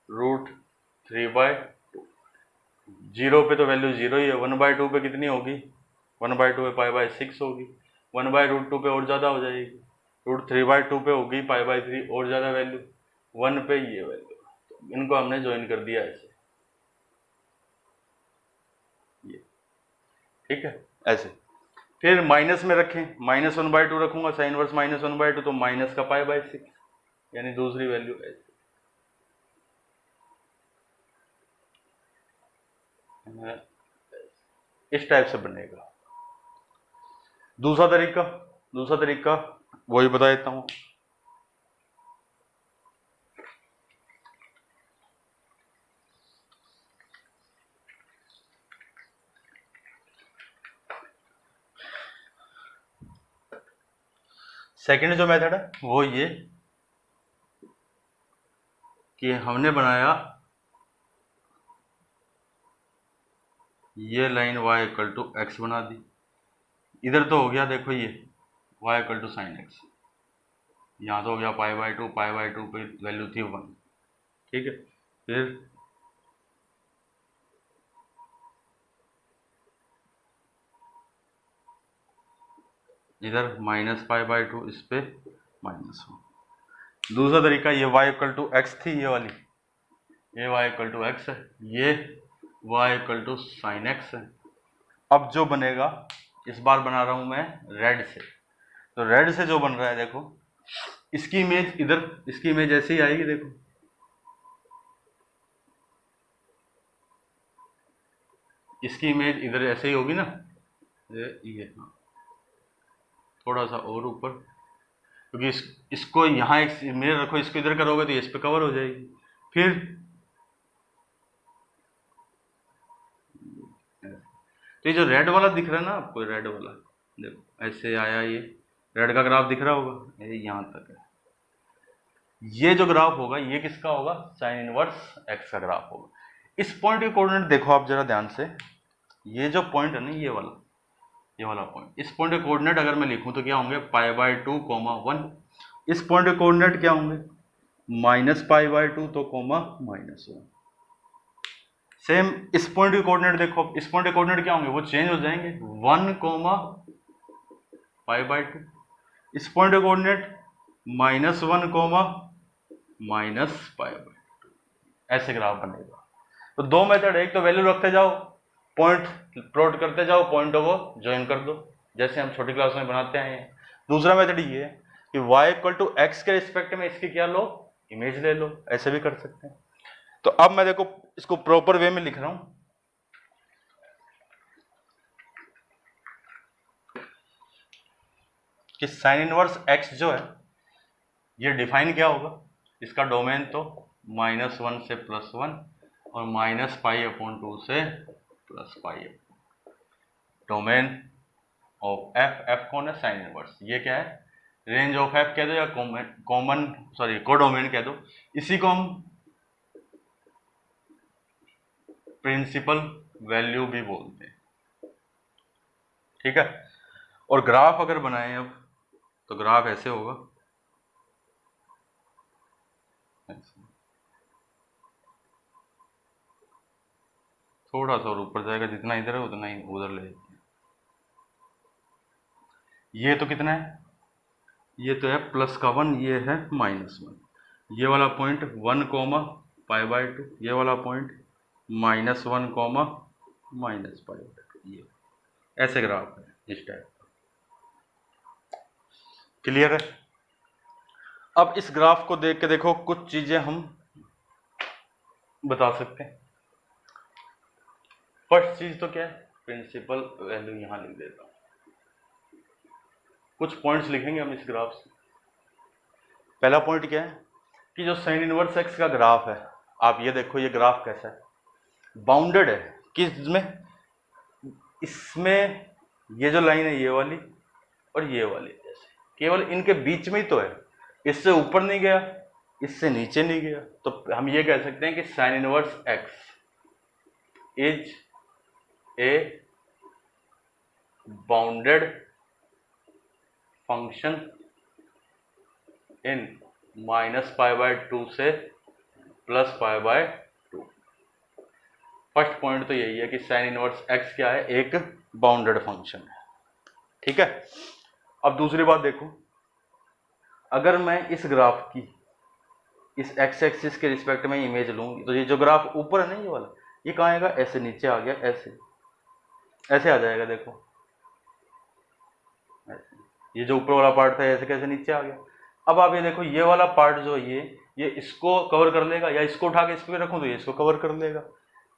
√3/2। 0 पे तो वैल्यू 0 ही है, 1/2 पे कितनी होगी, 1/2 पे π/6 होगी, 1/√2 पे और ज़्यादा हो जाएगी, √3/2 पे होगी π/3 और ज़्यादा वैल्यू, 1 पे ये वैल्यू। तो इनको हमने ज्वाइन कर दिया ऐसे, ये ठीक है ऐसे। फिर माइनस में रखें, -1/2 रखूंगा, साइन इनवर्स -1/2, तो माइनस का π/6 यानी दूसरी वैल्यू ऐसे। इस टाइप से बनेगा। दूसरा तरीका वही बता देता हूं। सेकंड जो मेथड है वो ये कि हमने बनाया ये line y equal to x बना दी, इधर तो हो गया देखो ये y equal to sine x, यहाँ तो हो गया π/2 पे वैल्यू थी 1, ठीक है। फिर इधर -π/2, इस पे -1। दूसरा तरीका ये y इक्वल टू एक्स थी, ये वाली, ये y इक्वल टू एक्स है, ये y equal to sine x है। अब जो बनेगा, इस बार बना रहा हूं मैं रेड से, तो रेड से जो बन रहा है देखो, इसकी इमेज इधर, इसकी इमेज ऐसे ही आएगी, देखो इसकी इमेज इधर ऐसे ही होगी ना, ये हाँ थोड़ा सा और ऊपर, क्योंकि इसको यहाँ एक इमेज रखो, इसको इधर करोगे तो ये इस पे कवर हो जाएगी। फिर तो ये जो रेड वाला दिख रहा है ना आपको, रेड वाला देखो ऐसे आया, ये रेड का ग्राफ दिख रहा होगा, ये यहाँ तक है। ये जो ग्राफ होगा ये किसका होगा, साइन इनवर्स एक्स का ग्राफ होगा। इस पॉइंट के कोऑर्डिनेट देखो आप जरा ध्यान से, ये जो पॉइंट है ना ये वाला पॉइंट, इस पॉइंट के कोऑर्डिनेट अगर मैं लिखूं तो क्या होंगे, π/2, 1। इस पॉइंट के कोऑर्डिनेट क्या होंगे, -π/2 तो -1। सेम इस पॉइंट के कोऑर्डिनेट देखो, इस पॉइंट के कोऑर्डिनेट क्या होंगे, वो चेंज हो जाएंगे, 1, π/2। इस पॉइंट के कोऑर्डिनेट -1, -π/2। ऐसे ग्राफ बनेगा। तो दो मेथड है, एक तो वैल्यू रखते जाओ, पॉइंट प्लॉट करते जाओ, पॉइंटों को ज्वाइन कर दो जैसे हम छोटी क्लास में बनाते हैं। दूसरा मेथड ये है कि y इक्वल टू एक्स के रिस्पेक्ट में इसकी क्या लो, इमेज ले लो, ऐसे भी कर सकते हैं। तो अब मैं देखो इसको प्रॉपर वे में लिख रहा हूं कि साइन इनवर्स एक्स जो है ये डिफाइन क्या होगा, इसका डोमेन तो -1 से +1 और -π/2 से +π। डोमेन ऑफ एफ कौन है, साइन इनवर्स। ये क्या है, रेंज ऑफ एफ कह दो या कोडोमेन कह दो, इसी को हम प्रिंसिपल वैल्यू भी बोलते हैं, ठीक है। और ग्राफ अगर बनाए अब, तो ग्राफ ऐसे होगा, थोड़ा सा और ऊपर जाएगा, जितना इधर है उतना ही उधर ले जाते हैं। ये तो कितना है, ये तो है +1, ये है -1। ये वाला पॉइंट 1, π/2, ये वाला पॉइंट -1, -π/2। ये ऐसे ग्राफ है इस टाइप। क्लियर है। अब इस ग्राफ को देख के देखो, कुछ चीजें हम बता सकते हैं। फर्स्ट चीज तो क्या है, प्रिंसिपल वैल्यू यहां लिख देता हूं, कुछ पॉइंट्स लिखेंगे हम इस ग्राफ से। पहला पॉइंट क्या है कि जो साइन इनवर्स एक्स का ग्राफ है, आप ये देखो ये ग्राफ कैसा है, बाउंडेड है किसमें, इसमें ये जो लाइन है ये वाली और ये वाली, जैसे केवल इनके बीच में ही तो है, इससे ऊपर नहीं गया, इससे नीचे नहीं गया। तो हम ये कह सकते हैं कि sine inverse x is a bounded function in -π/2 से +π/2। फर्स्ट पॉइंट तो यही है कि साइन इनवर्स एक्स क्या है, एक बाउंडेड फंक्शन है, ठीक है। अब दूसरी बात देखो, अगर मैं इस ग्राफ की इस एक्स एक्सिस के रिस्पेक्ट में इमेज लूंगी, तो ये जो ग्राफ ऊपर है ना ये वाला, ये कहाँ आएगा, ऐसे नीचे आ गया, ऐसे आ जाएगा, देखो ऐसे। ये जो ऊपर वाला पार्ट था ऐसे कैसे नीचे आ गया। अब आप ये देखो, ये वाला पार्ट जो ये इसको कवर कर लेगा, या इसको उठा के इस पे रखूं तो ये इसको कवर कर लेगा।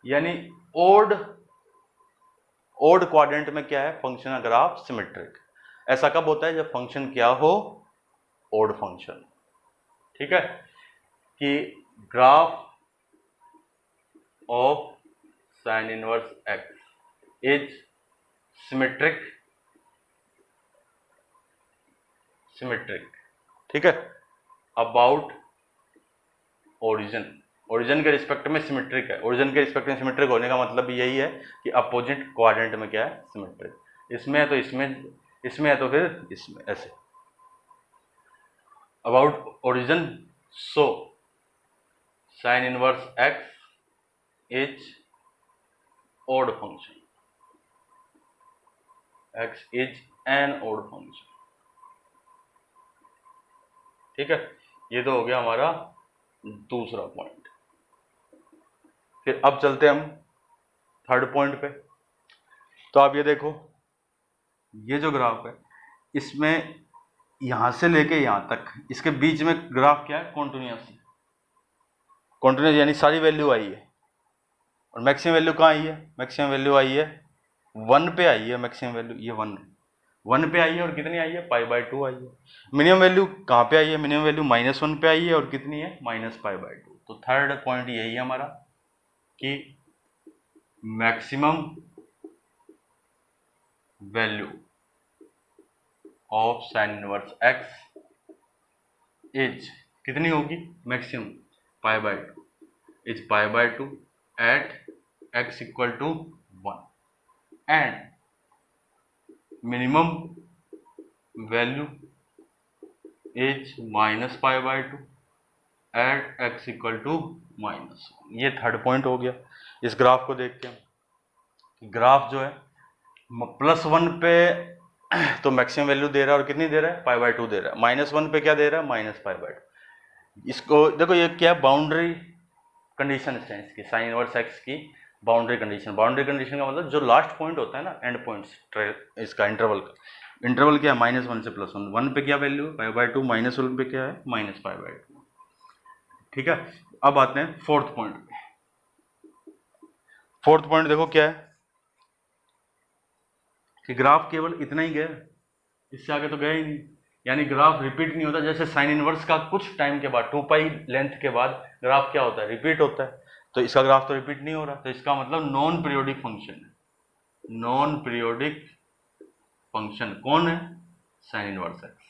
यानी ओड ऑड क्वाड्रेंट में क्या है, फंक्शन का ग्राफ सिमेट्रिक। ऐसा कब होता है, जब फंक्शन क्या हो, ऑड फंक्शन। ठीक है, कि graph of sine inverse x is symmetric, ठीक है, अबाउट ओरिजिन, ओरिजिन के रिस्पेक्ट में सिमेट्रिक है। ओरिजिन के रिस्पेक्ट में सिमेट्रिक होने का मतलब यही है कि अपोजिट क्वाड्रेंट में क्या है, सिमेट्रिक। इसमें है तो इसमें, इसमें है तो फिर इसमें, ऐसे। About origin, so sine inverse x is odd function, x is an odd function. ठीक है, ये तो हो गया हमारा दूसरा पॉइंट। फिर अब चलते हम थर्ड पॉइंट पे। तो आप ये देखो, ये जो ग्राफ है, इसमें यहां से लेके यहां तक, इसके बीच में ग्राफ क्या है, कॉन्टिन्यूस। कॉन्टिन्यूस यानी सारी वैल्यू आई है। और मैक्सिमम वैल्यू कहाँ आई है, मैक्सिमम वैल्यू आई है 1 पे आई है। मैक्सिमम वैल्यू ये 1 पे आई है, और कितनी आई है, π/2 आई है। मिनिमम वैल्यू कहाँ पे आई है, मिनिमम वैल्यू -1 पे आई है, और कितनी है, -π/2। तो थर्ड पॉइंट यही है हमारा कि maximum value of sine inverse x is कितनी होगी, maximum π/2 is π/2 at x = 1 and minimum value is -π/2 at x = -1। ये थर्ड पॉइंट हो गया। इस ग्राफ को देखते हैं, ग्राफ जो है +1 पे तो मैक्सिमम वैल्यू दे रहा है, और कितनी दे रहा है, π/2 दे रहा है। -1 पे क्या दे रहा है, -π/2। इसको देखो, ये क्या बाउंड्री कंडीशन है इसकी, साइन इनवर्स एक्स की बाउंड्री कंडीशन। बाउंड्री कंडीशन का मतलब जो लास्ट पॉइंट होता है ना, एंड पॉइंट्स इसका इंटरवल का, इंटरवल क्या है, -1 से +1। 1 पे क्या वैल्यू है, π/2, -1 पे क्या है, -π/2। ठीक है, अब आते हैं फोर्थ पॉइंट पे। फोर्थ पॉइंट देखो क्या है, कि ग्राफ केवल इतना ही गया, इससे आगे तो गया ही नहीं। यानी ग्राफ रिपीट नहीं होता। जैसे साइन इनवर्स का कुछ टाइम के बाद, 2π लेंथ के बाद ग्राफ क्या होता है, रिपीट होता है। तो इसका ग्राफ तो रिपीट नहीं हो रहा, तो इसका मतलब नॉन पीरियोडिक फंक्शन है। नॉन पीरियोडिक फंक्शन कौन है, sign inverse x,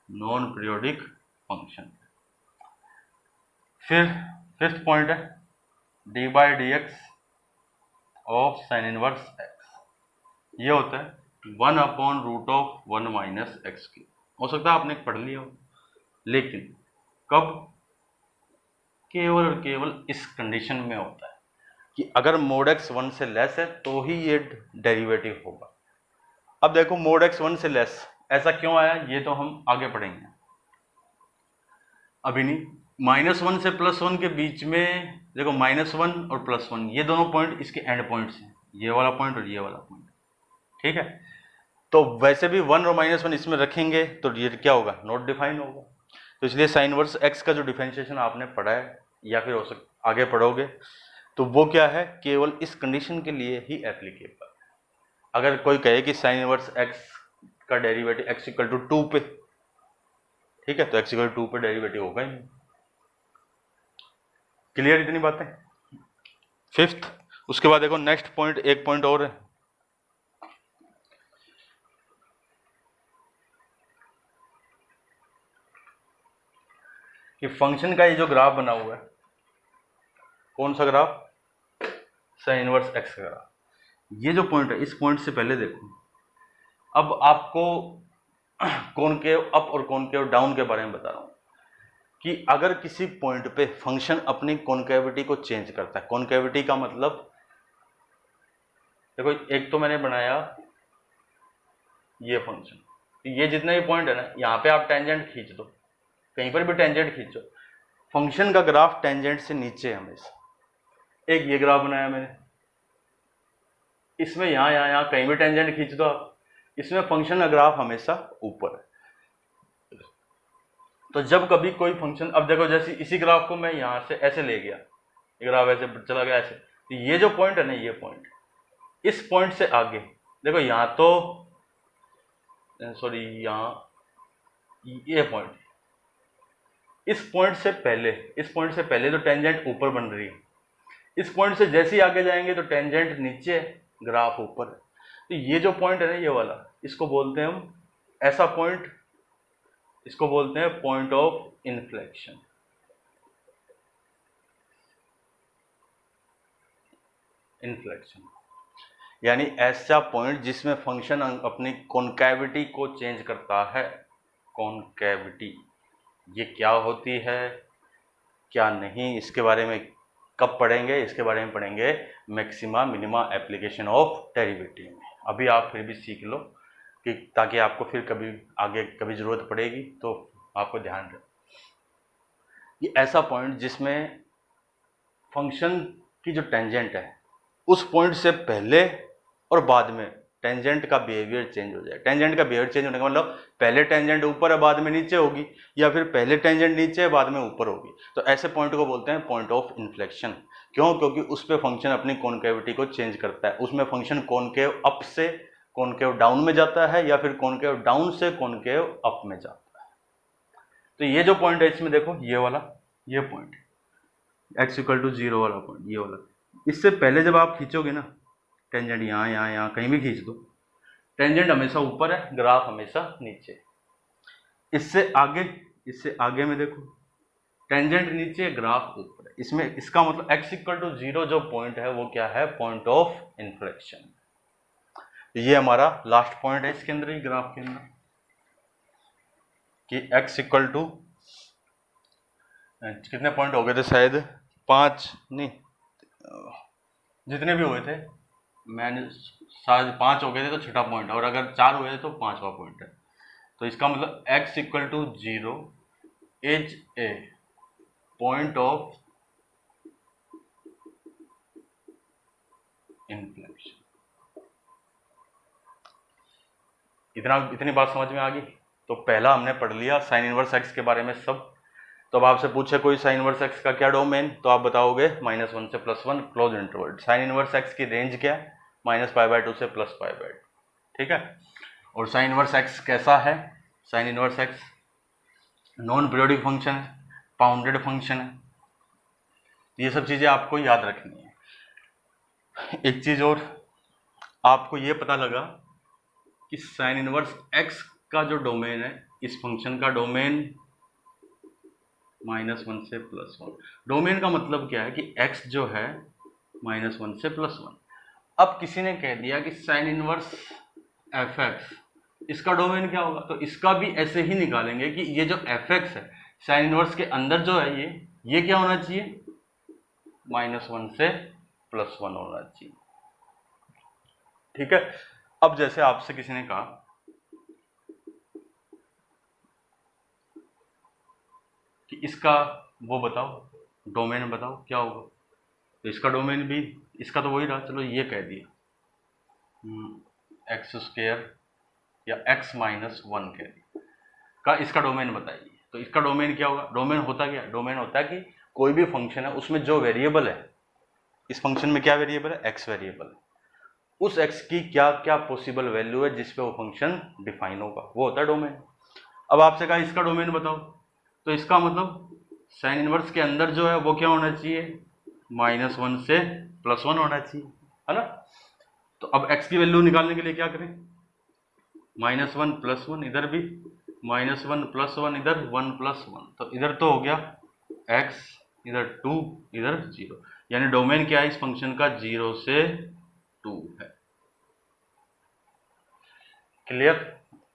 non periodic function. फिर फिफ्थ पॉइंट है d/dx of sine inverse x, ये होता है 1/√1 - x3। हो सकता है आपने पढ़ लिया हो, लेकिन कब, केवल और केवल इस कंडीशन में होता है कि अगर mod x 1 से लेस है तो ही ये डेरिवेटिव होगा। अब देखो mod x 1 से लेस ऐसा क्यों आया, ये तो हम आगे पढ़ेंगे, अभी नहीं। -1 से +1 के बीच में देखो, -1 और +1 ये दोनों पॉइंट इसके एंड पॉइंट्स हैं, ये वाला पॉइंट और ये वाला पॉइंट। ठीक है, तो वैसे भी 1 और -1 इसमें रखेंगे तो ये क्या होगा, नॉट डिफाइन होगा। तो इसलिए साइन इनवर्स एक्स का जो डिफरेंशिएशन आपने पढ़ा है, या फिर हो सकता आगे पढ़ोगे, तो वो क्या है, केवल इस कंडीशन के लिए ही एप्लीकेबल। अगर कोई कहे कि साइन इनवर्स एक्स का डेरिवेटिव x = 2 पे, ठीक है, तो x = 2 पे डेरिवेटिव होगा ही नहीं। क्लियर इतनी बातें। फिफ्थ, उसके बाद देखो नेक्स्ट पॉइंट, एक पॉइंट और है, कि फंक्शन का ये जो ग्राफ बना हुआ है, कौन सा ग्राफ, साइन इनवर्स एक्स का ग्राफ। ये जो पॉइंट है, इस पॉइंट से पहले देखो, अब आपको कॉनकेव अप और कॉनकेव डाउन के बारे में बता रहा हूं, कि अगर किसी पॉइंट पे फंक्शन अपनी कॉनकेविटी को चेंज करता है। कॉनकेविटी का मतलब देखो, एक तो मैंने बनाया ये फंक्शन, ये जितने भी पॉइंट है ना, यहाँ पे आप टेंजेंट खींच दो, कहीं पर भी टेंजेंट खींचो, फंक्शन का ग्राफ टेंजेंट से नीचे हमेशा। एक ये ग्राफ बनाया मैंने, इसमें यहाँ कहीं भी टेंजेंट खींच दो आप, इसमें फंक्शन का ग्राफ हमेशा ऊपर है। तो जब कभी कोई फंक्शन, अब देखो जैसे इसी ग्राफ को मैं यहाँ से ऐसे ले गया, ये ग्राफ ऐसे चला गया ऐसे, तो ये जो पॉइंट है ना, ये पॉइंट इस पॉइंट से आगे देखो, यहाँ तो सॉरी यहाँ ये पॉइंट, इस पॉइंट से पहले तो टेंजेंट ऊपर बन रही है, इस पॉइंट से जैसे ही आगे जाएंगे तो टेंजेंट नीचे, ग्राफ ऊपर है। तो ये जो पॉइंट है ना, ये वाला, इसको बोलते हैं हम ऐसा पॉइंट, इसको बोलते हैं पॉइंट ऑफ इन्फ्लेक्शन। यानी ऐसा पॉइंट जिसमें फंक्शन अपनी कॉन्केविटी को चेंज करता है। कॉन्केविटी ये क्या होती है, क्या नहीं, इसके बारे में कब पढ़ेंगे, इसके बारे में पढ़ेंगे maxima minima application of derivative में। अभी आप फिर भी सीख लो कि ताकि आपको फिर कभी आगे कभी ज़रूरत पड़ेगी तो आपको ध्यान रहे। ये ऐसा पॉइंट जिसमें फंक्शन की जो टेंजेंट है उस पॉइंट से पहले और बाद में टेंजेंट का बिहेवियर चेंज हो जाए। टेंजेंट का बिहेवियर चेंज होने का मतलब पहले टेंजेंट ऊपर है बाद में नीचे होगी, या फिर पहले टेंजेंट नीचे है बाद में ऊपर होगी। तो ऐसे पॉइंट को बोलते हैं पॉइंट ऑफ इन्फ्लेक्शन। क्यों? क्योंकि उस पर फंक्शन अपनी कॉन्केविटी को चेंज करता है। उसमें फंक्शन कॉनकेव अप से कॉनकेव डाउन में जाता है, या फिर कॉनकेव डाउन से कॉनकेव अप में जाता है। तो ये जो पॉइंट है इसमें देखो, ये वाला, ये पॉइंट x = 0 वाला पॉइंट, ये वाला, इससे पहले जब आप खींचोगे ना टेंजेंट, यहाँ कहीं भी खींच दो, टेंजेंट हमेशा ऊपर है, ग्राफ हमेशा नीचे। इससे आगे में देखो टेंजेंट नीचे, ग्राफ ऊपर है। इसमें इसका मतलब x = 0 जो पॉइंट है वो क्या है, पॉइंट ऑफ इन्फ्लेक्शन। ये हमारा लास्ट पॉइंट है इसके अंदर, ही ग्राफ के अंदर, कि x = कितने पॉइंट हो गए थे, शायद 5 नहीं, जितने भी हुए थे मैंने शायद 5 हो गए थे तो छठा पॉइंट है, और अगर 4 हुए थे तो 5वां पॉइंट है। तो इसका मतलब x = 0 is a point of inflection. इतनी बात समझ में आ गई। तो पहला हमने पढ़ लिया साइन इनवर्स x के बारे में सब। तो अब आपसे पूछे कोई साइन इनवर्स x का क्या डोमेन, तो आप बताओगे -1 से +1 close interval. Sign inverse x की रेंज क्या है, -π/2 से +π/2, ठीक है। और साइन इनवर्स x कैसा है, sign inverse x non periodic function है, बाउंडेड फंक्शन है। ये सब चीज़ें आपको याद रखनी है। एक चीज़ और, आपको ये पता लगा कि साइन इनवर्स x का जो डोमेन है, इस फंक्शन का डोमेन -1 से +1। डोमेन का मतलब क्या है कि x जो है -1 से +1। अब किसी ने कह दिया कि साइन इनवर्स fx, इसका डोमेन क्या होगा, तो इसका भी ऐसे ही निकालेंगे कि ये जो fx है साइन इनवर्स के अंदर जो है ये क्या होना चाहिए, -1 से +1 होना चाहिए, ठीक है। अब जैसे आपसे किसी ने कहा कि इसका वो बताओ, डोमेन बताओ क्या होगा, तो इसका डोमेन भी, इसका तो वही रहा, चलो ये कह दिया x² या x-1 कह दिया का, इसका डोमेन बताइए। तो इसका डोमेन क्या होगा, डोमेन होता क्या, डोमेन होता है कि कोई भी फंक्शन है उसमें जो वेरिएबल है, इस फंक्शन में क्या वेरिएबल है, x वेरिएबल है, उस x की क्या क्या पॉसिबल वैल्यू है जिस पे वो फंक्शन डिफाइन होगा, वो होता है डोमेन। अब आपसे कहा इसका डोमेन बताओ, तो इसका मतलब साइन इनवर्स के अंदर जो है वो क्या होना चाहिए, -1 से +1 होना चाहिए, है ना। तो अब x की वैल्यू निकालने के लिए क्या करें, -1 +1, इधर भी -1 +1, इधर 1 +1, तो इधर तो हो गया x, इधर 2, इधर 0, यानी डोमेन क्या है इस फंक्शन का, 0 से 2 है। क्लियर।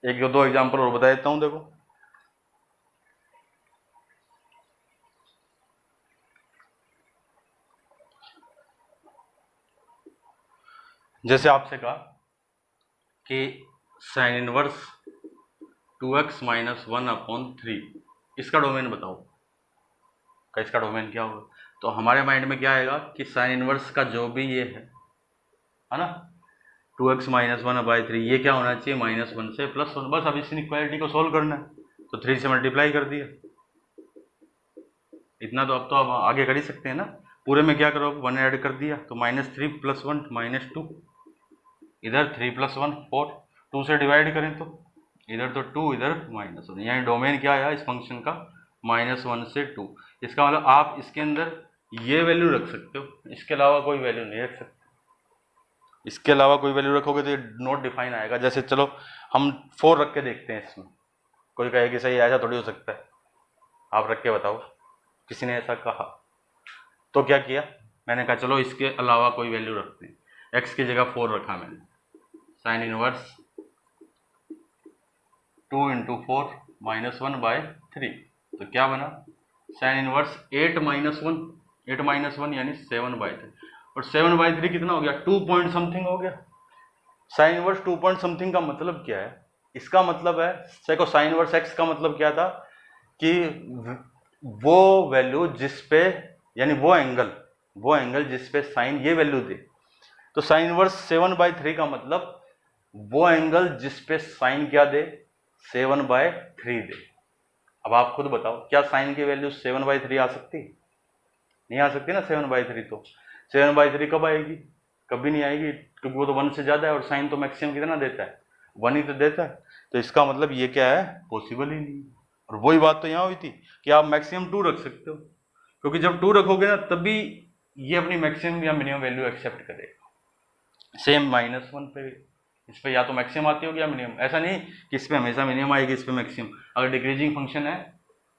एक दो एग्जांपल और बता देता हूं, देखो जैसे आपसे कहा कि साइन इनवर्स 2x - 1/3, इसका डोमेन बताओ, का इसका डोमेन क्या होगा। तो हमारे माइंड में क्या आएगा कि साइन इनवर्स का जो भी ये है ना, 2x - 1/3, ये क्या होना चाहिए, -1 से +1। बस अब इस इनइक्वालिटी को सोल्व करना है, तो 3 से मल्टीप्लाई कर दिया, इतना तो अब तो आप आगे कर ही सकते हैं ना। पूरे में क्या करो, 1 ऐड कर दिया, तो -3 + 1 -2, इधर 3 + 1 4, 2 से डिवाइड करें तो इधर तो 2, इधर -1, यानी डोमेन क्या आया इस फंक्शन का -1 से 2। इसका मतलब आप इसके अंदर ये वैल्यू रख सकते हो, इसके अलावा कोई वैल्यू नहीं रख सकते। इसके अलावा कोई वैल्यू रखोगे तो ये नॉट डिफाइन आएगा। जैसे चलो हम 4 रख के देखते हैं इसमें, कोई कहे कि सही ऐसा थोड़ी हो सकता है, आप रख के बताओ, किसी ने ऐसा कहा। तो क्या किया मैंने, कहा चलो इसके अलावा कोई वैल्यू रखते हैं, x की जगह 4 रखा मैंने, साइन इनवर्स 2 × 4 -1/3, तो क्या बना साइन इनवर्स 8 - 1 यानी 7/3, और 7/3 कितना हो गया 2 पॉइंट समथिंग हो गया। साइन इनवर्स 2 पॉइंट समथिंग का मतलब क्या है, इसका मतलब है देखो साइन इनवर्स x का मतलब क्या था कि वो वैल्यू जिस पे, यानी वो एंगल जिस पे साइन ये वैल्यू दे, तो साइन इनवर्स 7/3 का मतलब वो एंगल जिस पे साइन क्या दे 7/3 दे। अब आप खुद बताओ क्या साइन की वैल्यू 7/3 आ सकती, नहीं आ सकती ना 7/3। तो 7/3 कब आएगी, कभी नहीं आएगी, क्योंकि वो तो 1 से ज्यादा है, और साइन तो मैक्सिमम कितना देता है 1 ही तो देता है। तो इसका मतलब ये क्या है, पॉसिबल ही नहीं। और वही बात तो यहाँ हुई थी कि आप मैक्सिमम 2 रख सकते हो, क्योंकि जब 2 रखोगे ना तभी ये अपनी मैक्सिमम या मिनिमम वैल्यू एक्सेप्ट करेगा। सेम -1 पे इस पे या तो मैक्सिमम आती होगी या मिनिमम, ऐसा नहीं कि इस पे हमेशा मिनिमम आएगी इस पे मैक्सिमम। अगर डिक्रीजिंग फंक्शन है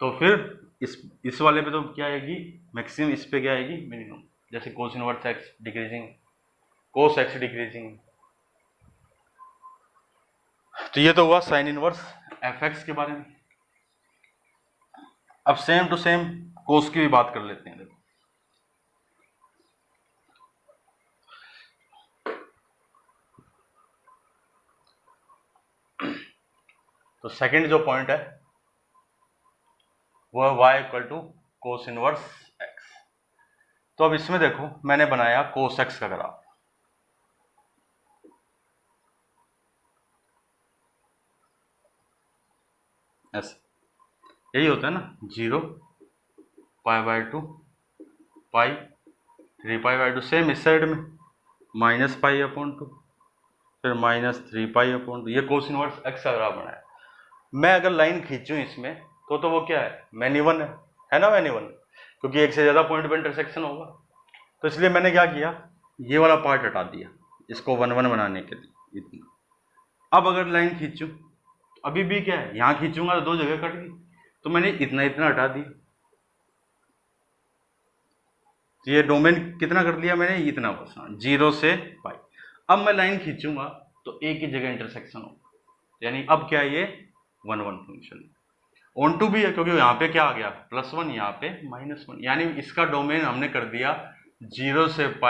तो फिर इस वाले पे तो क्या आएगी मैक्सिमम, इस पे क्या आएगी मिनिमम। जैसे कोस inverse x decreasing, cos x decreasing. तो ये तो हुआ साइन इनवर्स एफ एक्स के बारे में। अब सेम टू सेम कोस की भी बात कर लेते हैं। देखो तो सेकंड जो पॉइंट है वो है y = कोस इनवर्स x। तो अब इसमें देखो मैंने बनाया कोस x का ग्राफ, ऐसे यही होता है ना, 0 π/2 पाई 3π/2, सेम इस साइड में -π/2 फिर -3π/2, ये कोस इनवर्स x का ग्राफ बनाया। मैं अगर लाइन खींचूं इसमें तो वो क्या है मैन-इवन है ना, मैन-इवन, क्योंकि एक से ज्यादा पॉइंट पे इंटरसेक्शन होगा। तो इसलिए मैंने क्या किया, ये वाला पार्ट हटा दिया इसको 1-1 बनाने के लिए इतना। अब अगर लाइन खींचूं तो अभी भी क्या है, यहां खींचूंगा तो 2 जगह कट गई, तो मैंने इतना हटा दिया, तो ये डोमेन कितना कर दिया मैंने, इतना बस 0 से π। अब मैं लाइन खींचूंगा तो एक ही जगह इंटरसेक्शन होगा, यानी अब क्या है ये 1-1 फंक्शन ऑन टू भी है, क्योंकि यहाँ पे क्या आ गया +1, यहाँ पे -1, यानी इसका डोमेन हमने कर दिया 0 से π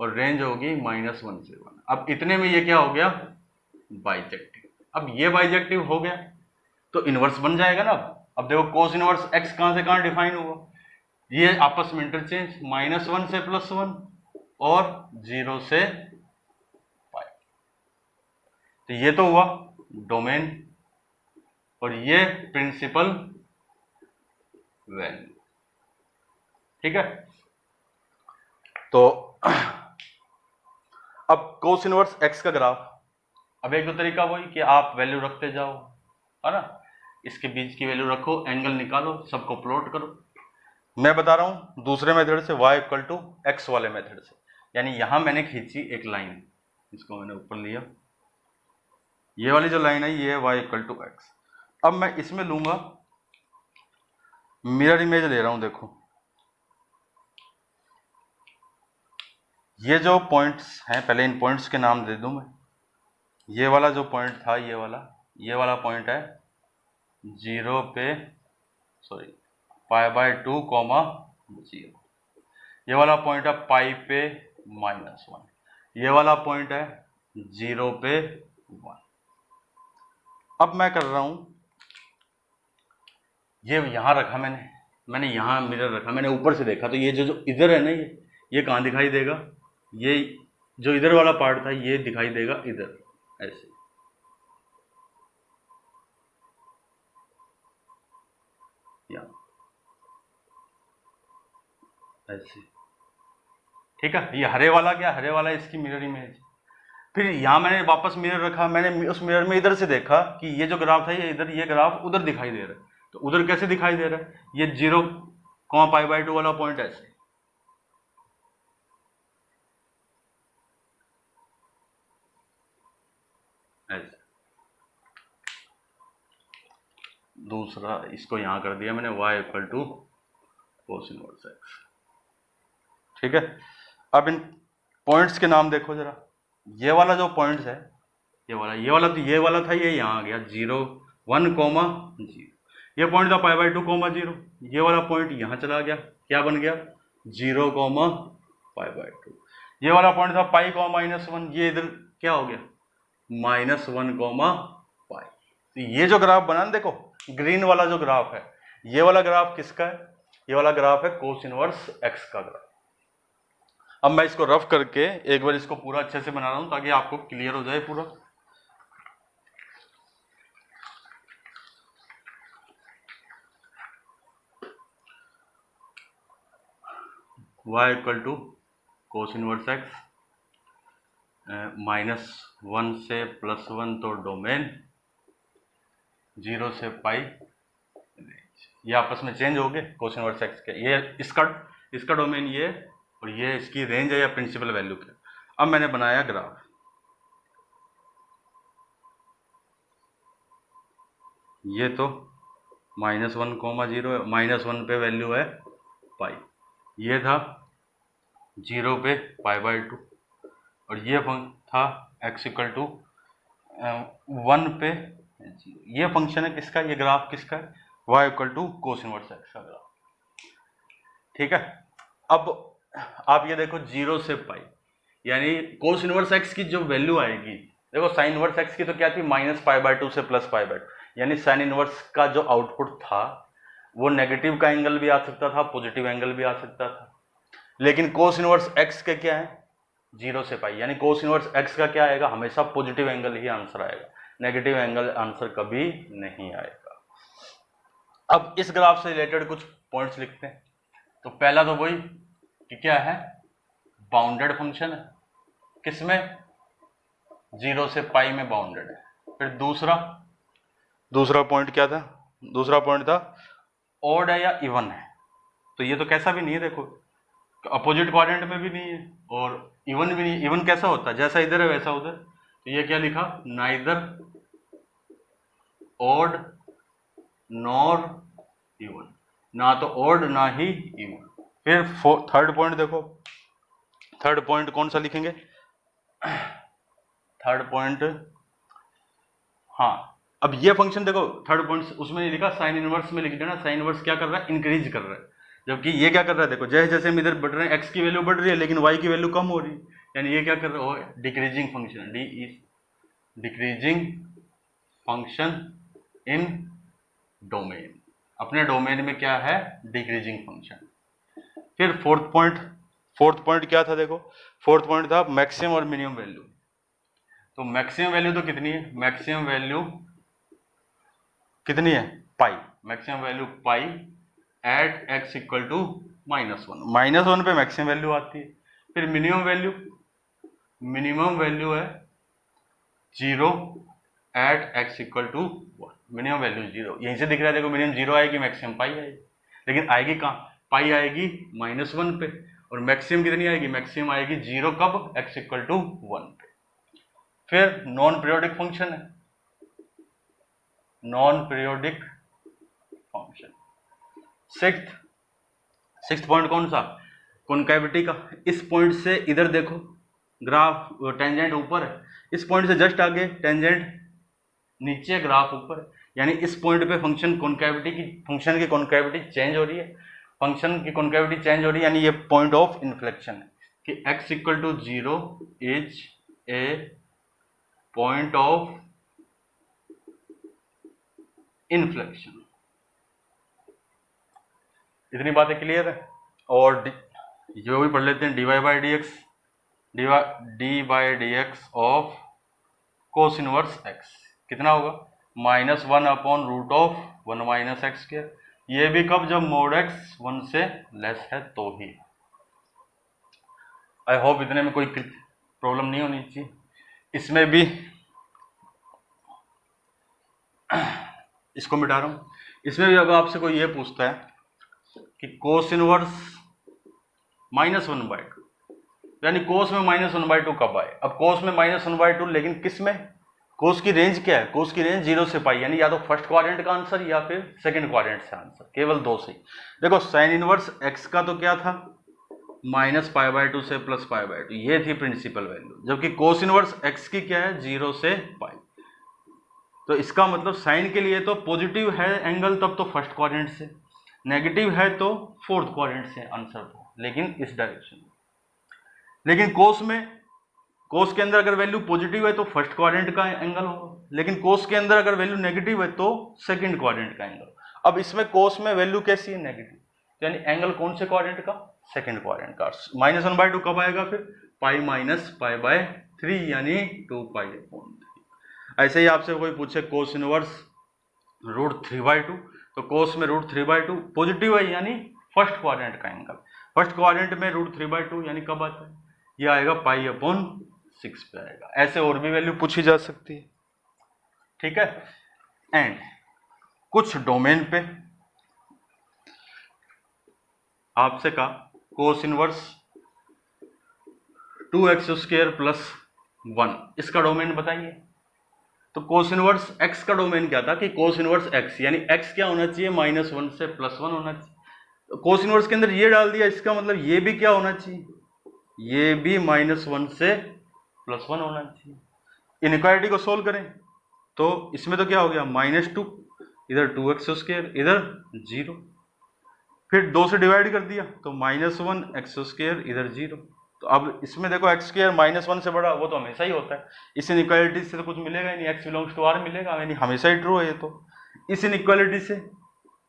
और रेंज होगी -1 से 1। अब इतने में ये क्या हो गया बाइजेक्टिव। अब ये बाइजेक्टिव हो गया तो इनवर्स बन जाएगा ना। अब देखो कोस इनवर्स x कहां से कहां डिफाइन हुआ, ये आपस में इंटरचेंज, -1 से +1 और 0 से π। तो ये तो हुआ डोमेन और ये प्रिंसिपल वैल्यू, ठीक है। तो अब कोस इनवर्स x का ग्राफ, अब एक दो तरीका वही कि आप वैल्यू रखते जाओ, है ना, इसके बीच की वैल्यू रखो, एंगल निकालो, सबको प्लॉट करो। मैं बता रहा हूं दूसरे मेथड से, y = x वाले मेथड से, यानी यहां मैंने खींची एक लाइन, इसको मैंने ऊपर लिया, ये वाली जो लाइन है ये है y = x। अब मैं इसमें लूंगा मिरर इमेज ले रहा हूं, देखो ये जो पॉइंट्स हैं, पहले इन पॉइंट्स के नाम दे दूं मैं। ये वाला जो पॉइंट था ये वाला पॉइंट है 0 पे सॉरी π/2, 0। ये वाला पॉइंट है पाई पे -1, ये वाला पॉइंट है 0 पे 1। अब मैं कर रहा हूं, ये यहां रखा मैंने यहां मिरर रखा, मैंने ऊपर से देखा तो ये जो इधर है ना, ये कहां दिखाई देगा, ये जो इधर वाला पार्ट था ये दिखाई देगा इधर, ऐसे ऐसे, ठीक है। ये हरे वाला क्या, हरे वाला इसकी मिरर इमेज। फिर यहाँ मैंने वापस मिरर रखा, मैंने उस मिरर में इधर से देखा कि ये जो ग्राफ था ये इधर, ये ग्राफ उधर दिखाई दे रहा है। तो उधर कैसे दिखाई दे रहा है, ये 0,π/2 वाला पॉइंट ऐसे, ऐसे। दूसरा इसको यहां कर दिया मैंने y = cos इनवर्स x। ठीक है, अब इन पॉइंट्स के नाम देखो जरा। ये वाला जो पॉइंट्स है, ये वाला तो ये वाला था, ये यहाँ आ गया 0, 1, 0। ये पॉइंट था π/2, 0। ये वाला पॉइंट यहाँ चला गया, क्या बन गया 0, π/2। ये वाला पॉइंट था π, -1, ये इधर क्या हो गया -1, π। तो ये जो ग्राफ बना ना, देखो ग्रीन वाला जो ग्राफ है, ये वाला ग्राफ किसका है, ये वाला ग्राफ है cos इनवर्स x का ग्राफ। अब मैं इसको रफ करके एक बार इसको पूरा अच्छे से बना रहा हूं ताकि आपको क्लियर हो जाए पूरा। y = cos इनवर्स x, -1 से +1 तो डोमेन, 0 से π, ये आपस में चेंज हो गए cos इनवर्स x के। ये इसका डोमेन ये, और ये इसकी रेंज है या प्रिंसिपल वैल्यू के। अब मैंने बनाया ग्राफ, ये तो -1, 0, -1 पे वैल्यू है π, ये था 0 पे π/2, और ये था x = 1 पे 0। ये फंक्शन है किसका, ये ग्राफ किसका है, y = cos इनवर्स x का ग्राफ। ठीक है, अब आप ये देखो 0 से π, यानी cos इनवर्स x की जो वैल्यू आएगी, देखो sin इनवर्स x की तो क्या थी -π/2 से +π/2, यानी sin इनवर्स का जो आउटपुट था वो नेगेटिव का एंगल भी आ सकता था, पॉजिटिव एंगल भी आ सकता था। लेकिन cos इनवर्स x के क्या है 0 से π, यानी cos इनवर्स x का क्या आएगा, हमेशा पॉजिटिव एंगल ही आंसर आएगा, नेगेटिव एंगल आंसर कभी नहीं आएगा। अब इस ग्राफ से रिलेटेड कुछ पॉइंट्स लिखते हैं। तो पहला तो वही कि क्या है, बाउंडेड फंक्शन है, किसमें 0 से π में बाउंडेड है। फिर दूसरा पॉइंट क्या था, दूसरा पॉइंट था ऑड है या इवन है। तो ये तो कैसा भी नहीं है, देखो अपोजिट क्वाड्रेंट में भी नहीं है और इवन भी नहीं। इवन कैसा होता है, जैसा इधर है वैसा उधर। तो ये क्या लिखा, नाइदर ऑड नॉर इवन, ना तो ऑड ना ही इवन। फिर थर्ड पॉइंट देखो, थर्ड पॉइंट कौन सा लिखेंगे, थर्ड पॉइंट, हाँ अब ये फंक्शन देखो, थर्ड पॉइंट उसमें नहीं लिखा, साइन इनवर्स में लिख देना। साइन इनवर्स क्या कर रहा है, इंक्रीज कर रहा है, जबकि ये क्या कर रहा है, देखो जैसे जैसे हम इधर बढ़ रहे हैं x की वैल्यू बढ़ रही है लेकिन y की वैल्यू कम हो रही है, यानी ये क्या कर रहा है, decreasing function, D is decreasing function in domain, अपने डोमेन में क्या है डिक्रीजिंग फंक्शन। फिर फोर्थ पॉइंट क्या था, देखो फोर्थ पॉइंट था मैक्सिमम और मिनिमम वैल्यू। तो मैक्सिमम वैल्यू तो कितनी है, मैक्सिमम वैल्यू कितनी है pi, maximum value pi at x = -1, -1 पे मैक्सिमम वैल्यू आती है। फिर मिनिमम वैल्यू है 0 एट x = 1, मिनिमम वैल्यू 0, यहीं से दिख रहा है देखो, मिनिमम 0 आएगी, मैक्सिमम पाई आएगी, लेकिन आएगी कहाँ, पाई आएगी -1 पे, और मैक्सिमम कितनी आएगी, मैक्सिमम आएगी 0 कब, x = 1 पे। फिर नॉन पीरियोडिक फंक्शन है, non periodic function. Sixth point कौन सा, कॉन्केविटी का। इस पॉइंट से इधर देखो ग्राफ, टेंजेंट ऊपर है, इस पॉइंट से जस्ट आगे टेंजेंट नीचे, ग्राफ ऊपर है, यानी इस पॉइंट पे फंक्शन की कॉन्केविटी चेंज हो रही है, फंक्शन की कॉन्केविटी चेंज हो रही है, यानी ये पॉइंट ऑफ इन्फ्लेक्शन है कि x = 0 is a point of inflection. इतनी बातें क्लियर है। और जो भी पढ़ लेते हैं, dy/dx of cos inverse x कितना होगा, -1/√1 - x²। ये भी कब, जब mod x 1 से लेस है तो ही। आई होप इतने में कोई प्रॉब्लम नहीं होनी चाहिए। इसमें भी इसको मिटा रहा हूं। इसमें भी अब आपसे कोई ये पूछता है कि कोस इनवर्स -1/2, यानी कोस में -1/2 कब आए। अब कोस में -1/2 लेकिन किस में, कोस की रेंज क्या है, कोस की रेंज 0 से पाई, यानी या तो फर्स्ट क्वाड्रेंट का आंसर या फिर सेकंड क्वाड्रेंट से आंसर, केवल दो से। देखो साइन इनवर्स x का तो क्या था, -π/2 से +π/2, ये थी प्रिंसिपल वैल्यू, जबकि कोस इनवर्स x की क्या है, 0 से पाई। तो इसका मतलब साइन के लिए तो पॉजिटिव है एंगल तब तो फर्स्ट क्वाड्रेंट से, नेगेटिव है तो फोर्थ क्वाड्रेंट से आंसर था, लेकिन इस डायरेक्शन में। लेकिन कोस में, कोस के अंदर अगर वैल्यू पॉजिटिव है तो फर्स्ट क्वाड्रेंट का एंगल होगा, लेकिन कोस के अंदर अगर वैल्यू नेगेटिव है तो सेकंड क्वाड्रेंट का एंगल। अब इसमें कोस में वैल्यू कैसी है, नेगेटिव, यानी एंगल कौन से क्वाड्रेंट का, सेकंड क्वाड्रेंट का। -1/2 कब आएगा फिर, पाई माइनस π/3 यानी 2π/3। ऐसे ही आपसे कोई पूछे कोस इनवर्स √3/2, तो कोस में √3/2 पॉजिटिव है यानी फर्स्ट क्वाड्रेंट का एंगल, फर्स्ट क्वाड्रेंट में √3/2 यानी कब आता है, ये आएगा π/6 पे आएगा। ऐसे और भी वैल्यू पूछी जा सकती है, ठीक है। एंड कुछ डोमेन पे आपसे कहा कोस इनवर्स 2x² + 1, इसका डोमेन बताइए। तो कोस इनवर्स x का डोमेन क्या था कि कोस इनवर्स x, यानी x क्या होना चाहिए, -1 से +1 होना चाहिए। तो कोस इनवर्स के अंदर ये डाल दिया, इसका मतलब ये भी क्या होना चाहिए, ये भी -1 से +1 होना चाहिए। इनइक्वालिटी को सोल्व करें तो इसमें तो क्या हो गया, -2, इधर 2x², इधर 0, फिर 2 से डिवाइड कर दिया तो -1x², इधर 0। तो अब इसमें देखो x² -1 से बड़ा, वो तो हमेशा ही होता है। इस इनइक्वालिटी से तो कुछ मिलेगा ही नहीं, x बिलोंग्स टू r मिलेगा, यानी हमेशा ही ट्रू है ये। तो इस इनइक्वालिटी से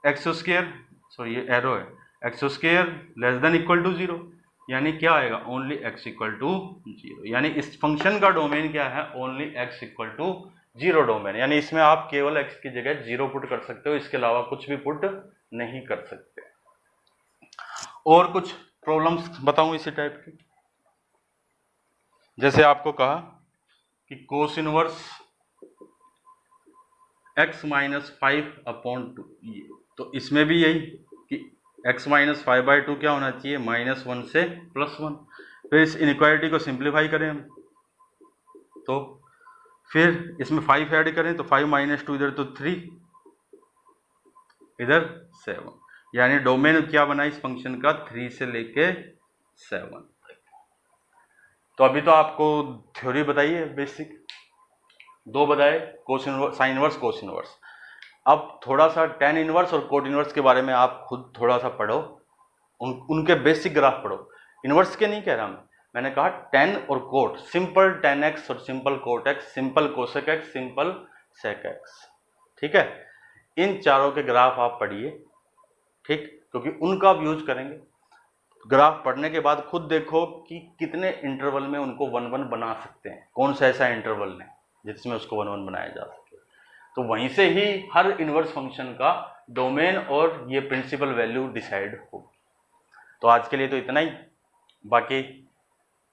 x², सॉरी ये एरो है, x² < 0, यानी क्या आएगा, ओनली x = 0, यानी इस फंक्शन का डोमेन क्या है, ओनली x = 0 डोमेन, यानी इसमें आप केवल x की जगह 0 पुट कर सकते हो, इसके अलावा कुछ भी पुट नहीं कर सकते। और कुछ प्रॉब्लम्स बताऊं इसी टाइप की, जैसे आपको कहा कि कोस इनवर्स x - 5/2, तो इसमें भी यही कि x - 5/2 क्या होना चाहिए, -1 से +1। फिर इस इनइक्वालिटी को सिंप्लीफाई करें हम, तो फिर इसमें 5 ऐड करें तो 5 - 2, इधर तो 3, इधर 7, यानी डोमेन क्या बना इस फंक्शन का, 3 से लेके 7। तो अभी तो आपको थ्योरी बताई है बेसिक, दो बताए, cos inverse, sine inverse, cos inverse. अब थोड़ा सा टेन इनवर्स और कोट इनवर्स के बारे में आप खुद थोड़ा सा पढ़ो, उनके बेसिक ग्राफ पढ़ो। इनवर्स के नहीं कह रहा मैंने कहा टेन और कोट, सिंपल टेन एक्स और simple cot x, simple cosec x, simple sec x, ठीक है। इन चारों के ग्राफ आप पढ़िए, ठीक, क्योंकि उनका आप यूज करेंगे। ग्राफ पढ़ने के बाद खुद देखो कि कितने इंटरवल में उनको 1-1 बना सकते हैं, कौन सा ऐसा इंटरवल है जिसमें उसको 1-1 बनाया जा सके। तो वहीं से ही हर इनवर्स फंक्शन का डोमेन और ये प्रिंसिपल वैल्यू डिसाइड होगी। तो आज के लिए तो इतना ही, बाकी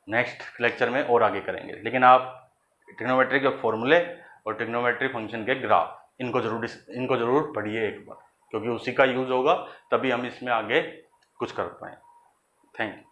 नेक्स्ट लेक्चर में और आगे करेंगे। लेकिन आप ट्रिग्नोमेट्री के फॉर्मूले और ट्रिग्नोमेट्री फंक्शन के ग्राफ इनको जरूर पढ़िए एक बार, क्योंकि उसी का यूज होगा तभी हम इसमें आगे कुछ कर पाएँ। Thank you.